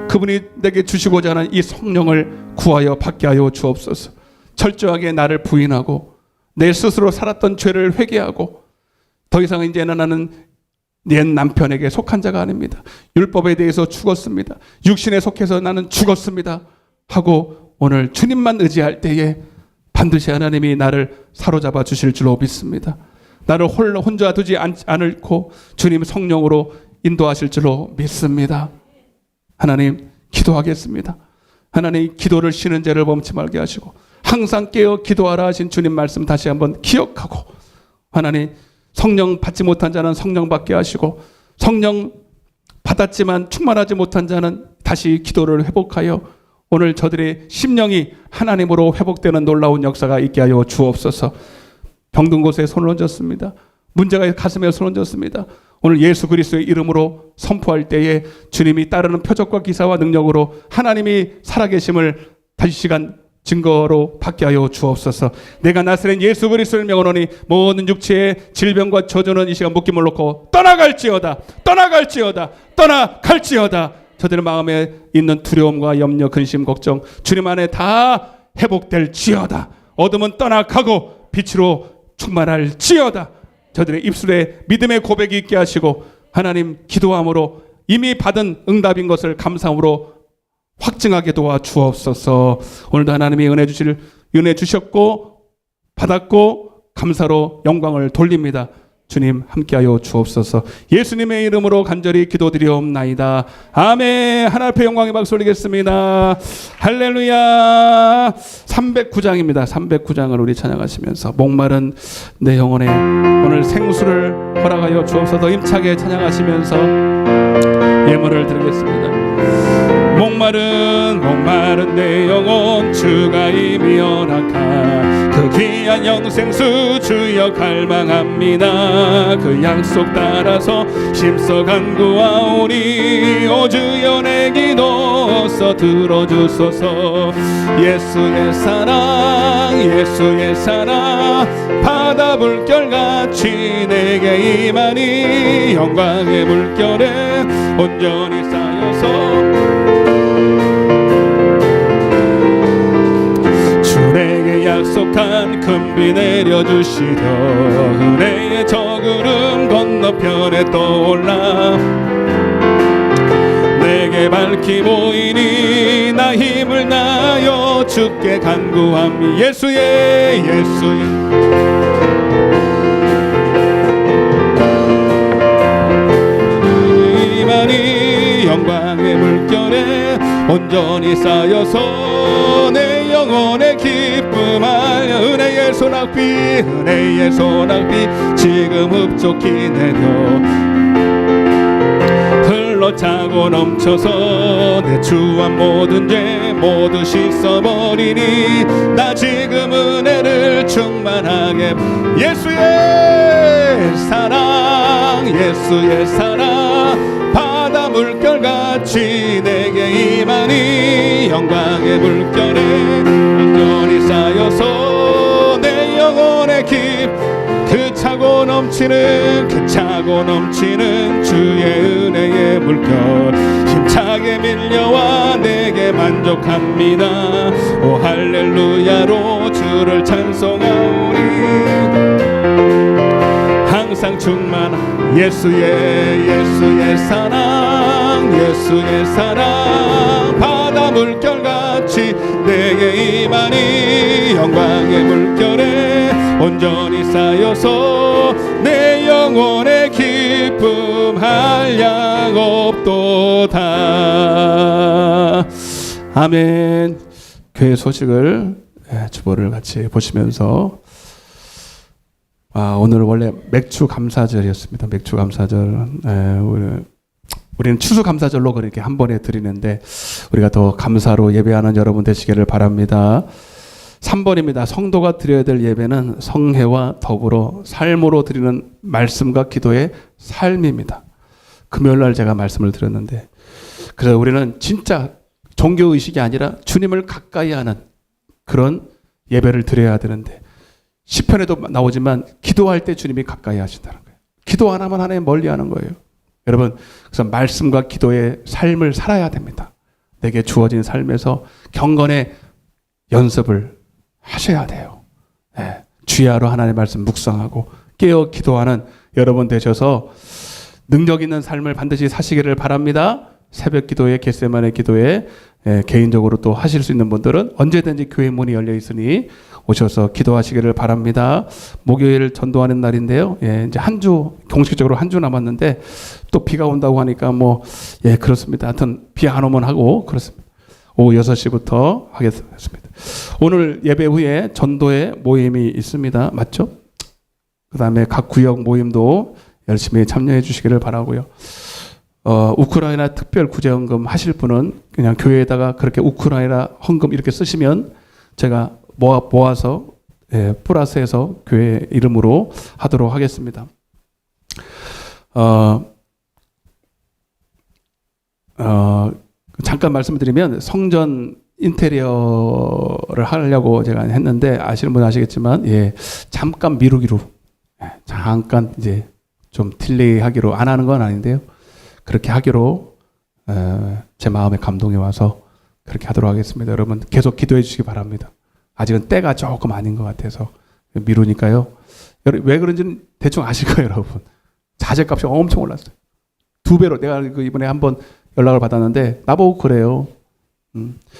그분이 내게 주시고자 하는 이 성령을 구하여 받게 하여 주옵소서. 철저하게 나를 부인하고 내 스스로 살았던 죄를 회개하고 더 이상 이제는 나는 옛 남편에게 속한 자가 아닙니다. 율법에 대해서 죽었습니다. 육신에 속해서 나는 죽었습니다 하고 오늘 주님만 의지할 때에 반드시 하나님이 나를 사로잡아 주실 줄로 믿습니다. 나를 혼자 두지 않고 주님 성령으로 인도하실 줄로 믿습니다. 하나님, 기도하겠습니다. 하나님, 기도를 쉬는 죄를 범치 말게 하시고 항상 깨어 기도하라 하신 주님 말씀 다시 한번 기억하고, 하나님, 성령 받지 못한 자는 성령 받게 하시고 성령 받았지만 충만하지 못한 자는 다시 기도를 회복하여 오늘 저들의 심령이 하나님으로 회복되는 놀라운 역사가 있게 하여 주옵소서. 병든 곳에 손을 얹었습니다. 문제가 가슴에 손을 얹었습니다. 오늘 예수 그리스도의 이름으로 선포할 때에 주님이 따르는 표적과 기사와 능력으로 하나님이 살아계심을 다시 시간 증거로 받게 하여 주옵소서. 내가 나사렛 예수 그리스도를 명하노니 모든 육체의 질병과 저주는 이 시간 묶임을 놓고 떠나갈지어다, 떠나갈지어다, 떠나갈지어다. 저들의 마음에 있는 두려움과 염려, 근심, 걱정 주님 안에 다 회복될지어다. 어둠은 떠나가고 빛으로 충만할지어다. 저들의 입술에 믿음의 고백이 있게 하시고 하나님, 기도함으로 이미 받은 응답인 것을 감사함으로 확증하게 도와 주옵소서. 오늘도 하나님이 은혜 주셨고 받았고 감사로 영광을 돌립니다. 주님 함께하여 주옵소서. 예수님의 이름으로 간절히 기도드리옵나이다. 아멘. 하나님 앞에 영광의 박수 올리겠습니다. 할렐루야. 309장입니다. 309장을 우리 찬양하시면서 목마른 내 영혼에 오늘 생수를 허락하여 주옵소서. 힘차게 찬양하시면서 예물을 드리겠습니다. 목마른 내 영혼 주가 이미 허락한 그 귀한 영생수 주여 갈망합니다. 그 약속 따라서 심서 간구하오니 오 주여 내 기도 들어주소서. 예수의 사랑 예수의 사랑 바다 물결같이 내게 임하니 영광의 물결에 온전히 쌓여서 내게 약속한 큰 비 내려주시려 은혜의 저구름 건너편에 떠올라 내게 밝히 보이니 나 힘을 나여 주께 간구함이 예수의 이만이 영광의 물결에 온전히 쌓여서 내 영혼의 기쁨하여 은혜의 소낙비 지금 흡족히 내려 흘러차고 넘쳐서 내 추한 모든 죄 모두 씻어버리니 나 지금 은혜를 충만하게 예수의 사랑 바다 물결같이 내게 임하니 영광의 물결에 온전히 쌓여서 내 영혼의 그 차고 넘치는 주의 은혜의 물결 힘차게 밀려와 내게 만족합니다. 오 할렐루야로 주를 찬송하오니 항상 충만한 예수의 사랑 바다 물결같이 내게 임하니 영광의 물결에 온전히 쌓여서 내 영혼의 기쁨 한량 없도다. 아멘. 교회 소식을 주보를 같이 보시면서 오늘 원래 맥주 감사절이었습니다. 맥주 감사절. 우리는 추수 감사절로 그렇게 한 번에 드리는데 우리가 더 감사로 예배하는 여러분 되시기를 바랍니다. 3번입니다. 성도가 드려야 될 예배는 성회와 더불어 삶으로 드리는 말씀과 기도의 삶입니다. 금요일 날 제가 말씀을 드렸는데, 그래서 우리는 진짜 종교의식이 아니라 주님을 가까이 하는 그런 예배를 드려야 되는데, 시편에도 나오지만 기도할 때 주님이 가까이 하신다는 거예요. 기도 안 하면 하나님 멀리 하는 거예요. 여러분, 그래서 말씀과 기도의 삶을 살아야 됩니다. 내게 주어진 삶에서 경건의 연습을 하셔야 돼요. 네. 주야로 하나님의 말씀 묵상하고 깨어 기도하는 여러분 되셔서 능력 있는 삶을 반드시 사시기를 바랍니다. 새벽 기도에, 겟세마네 기도에 개인적으로 또 하실 수 있는 분들은 언제든지 교회 문이 열려 있으니 오셔서 기도하시기를 바랍니다. 목요일 전도하는 날인데요. 이제 한 주, 공식적으로 한 주 남았는데 또 비가 온다고 하니까 그렇습니다. 하여튼 비 안 오면 하고 그렇습니다. 오후 6시부터 하겠습니다. 오늘 예배 후에 전도회 모임이 있습니다. 맞죠? 그 다음에 각 구역 모임도 열심히 참여해 주시기를 바라고요. 우크라이나 특별 구제헌금 하실 분은 그냥 교회에다가 그렇게 우크라이나 헌금 이렇게 쓰시면 제가 모아서 플러스해서 교회 이름으로 하도록 하겠습니다. 잠깐 말씀드리면 성전 인테리어를 하려고 제가 했는데 아시는 분 아시겠지만 잠깐 미루기로 잠깐 이제 좀 딜레이하기로, 안 하는 건 아닌데요. 그렇게 하기로 제 마음에 감동이 와서 그렇게 하도록 하겠습니다. 여러분 계속 기도해 주시기 바랍니다. 아직은 때가 조금 아닌 것 같아서 미루니까요. 왜 그런지는 대충 아실 거예요, 여러분. 자재값이 엄청 올랐어요. 2배로. 내가 이번에 한번 연락을 받았는데 나보고 그래요.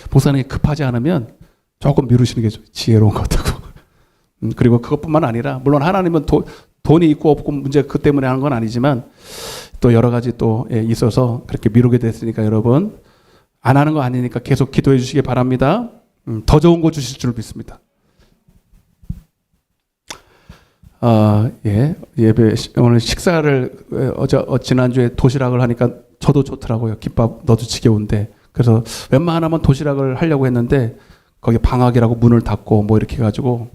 목사님이 급하지 않으면 조금 미루시는 게 지혜로운 것 같다고. 그리고 그것뿐만 아니라 물론 하나님은 돈이 있고 없고 문제 그 때문에 하는 건 아니지만 또 여러 가지 또 있어서 그렇게 미루게 됐으니까 여러분 안 하는 거 아니니까 계속 기도해 주시기 바랍니다. 더 좋은 거 주실 줄 믿습니다. 예배 오늘 식사를 지난주에 도시락을 하니까 저도 좋더라고요. 김밥 너도 지겨운데. 그래서 웬만하면 도시락을 하려고 했는데 거기 방학이라고 문을 닫고 이렇게 해가지고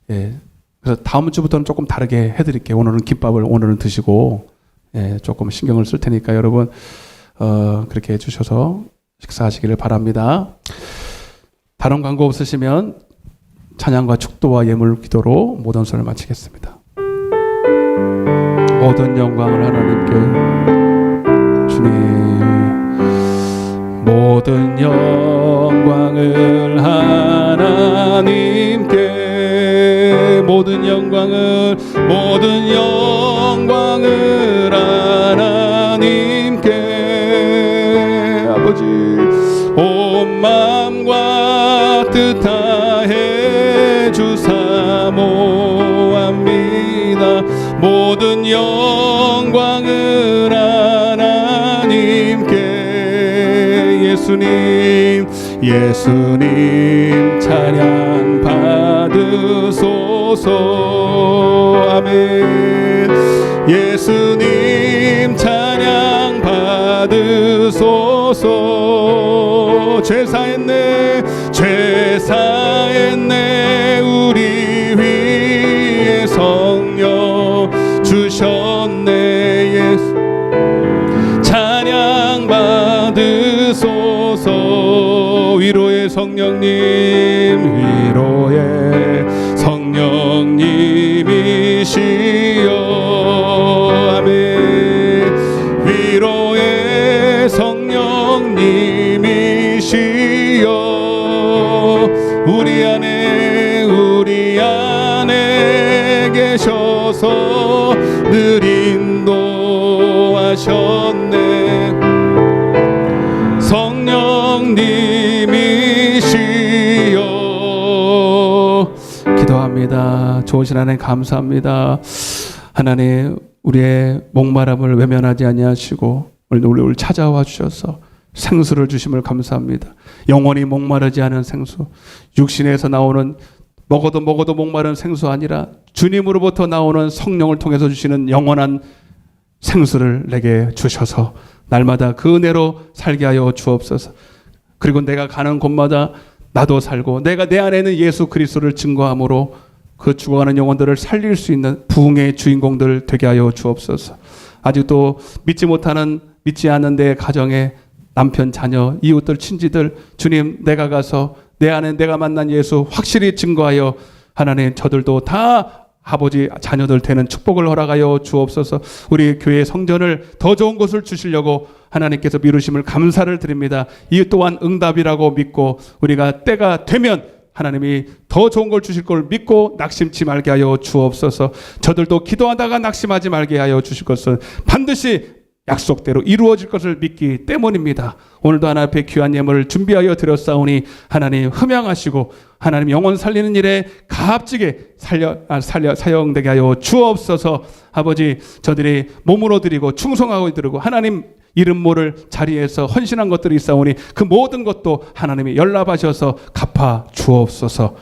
그래서 다음 주부터는 조금 다르게 해드릴게요. 오늘은 김밥을 오늘은 드시고 조금 신경을 쓸 테니까 여러분 그렇게 해주셔서 식사하시기를 바랍니다. 다른 광고 없으시면 찬양과 축도와 예물 기도로 모든 선을 마치겠습니다. 모든 영광을 하나님께 주님, 모든 영광을 하나님께, 모든 영광을 하나님께, 아버지 온 마음과 뜻 다해 주사 모합니다. 모든 영광을 하나님께, 예수님 찬양 받으소서. 아멘. 예수님 찬양 받으소서. 죄사했네 우리 위에 성령 주셨네. 예수 찬양 받으소서. 위로의 성령님이시여. 아멘. 위로의 성령님이시여. 우리 안에 계셔서 늘 인도하셨네. 성령님이시여. 기도합니다. 좋으신 하나님 감사합니다. 하나님 우리의 목마름을 외면하지 아니하시고 우리를 찾아와 주셔서 생수를 주심을 감사합니다. 영원히 목마르지 않은 생수, 육신에서 나오는 먹어도 목마른 생수 아니라 주님으로부터 나오는 성령을 통해서 주시는 영원한 생수를 내게 주셔서 날마다 그 은혜로 살게 하여 주옵소서. 그리고 내가 가는 곳마다 나도 살고 내가 내 안에 있는 예수 그리스도를 증거함으로 그 죽어가는 영혼들을 살릴 수 있는 부흥의 주인공들 되게 하여 주옵소서. 아직도 믿지 않는 내 가정에 남편, 자녀, 이웃들, 친지들, 주님, 내가 가서 내 안에 내가 만난 예수 확실히 증거하여 하나님 저들도 다 아버지 자녀들 되는 축복을 허락하여 주옵소서. 우리 교회 성전을 더 좋은 곳을 주시려고 하나님께서 미루심을 감사를 드립니다. 이 또한 응답이라고 믿고 우리가 때가 되면 하나님이 더 좋은 걸 주실 걸 믿고 낙심치 말게 하여 주옵소서. 저들도 기도하다가 낙심하지 말게 하여 주실 것은 반드시 약속대로 이루어질 것을 믿기 때문입니다. 오늘도 하나님 앞에 귀한 예물을 준비하여 드렸사오니 하나님 흠양하시고 하나님 영혼 살리는 일에 값지게 사용되게 하여 주옵소서. 아버지 저들이 몸으로 드리고 충성하고 드리고 하나님 이름 모를 자리에서 헌신한 것들이 있사오니 그 모든 것도 하나님이 연락하셔서 갚아 주옵소서.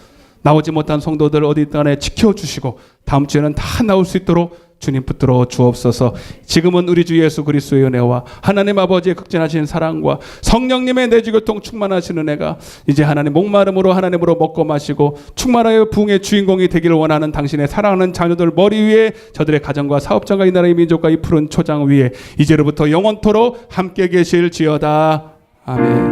나오지 못한 성도들 어디 있다에 지켜주시고 다음 주에는 다 나올 수 있도록 주님 붙들어 주옵소서. 지금은 우리 주 예수 그리스도의 은혜와 하나님 아버지의 극진하신 사랑과 성령님의 내주교통 충만하시는 은혜가 이제 하나님 목마름으로 하나님으로 먹고 마시고 충만하여 부흥의 주인공이 되기를 원하는 당신의 사랑하는 자녀들 머리 위에 저들의 가정과 사업장과 이 나라의 민족과 이 푸른 초장 위에 이제로부터 영원토록 함께 계실지어다. 아멘.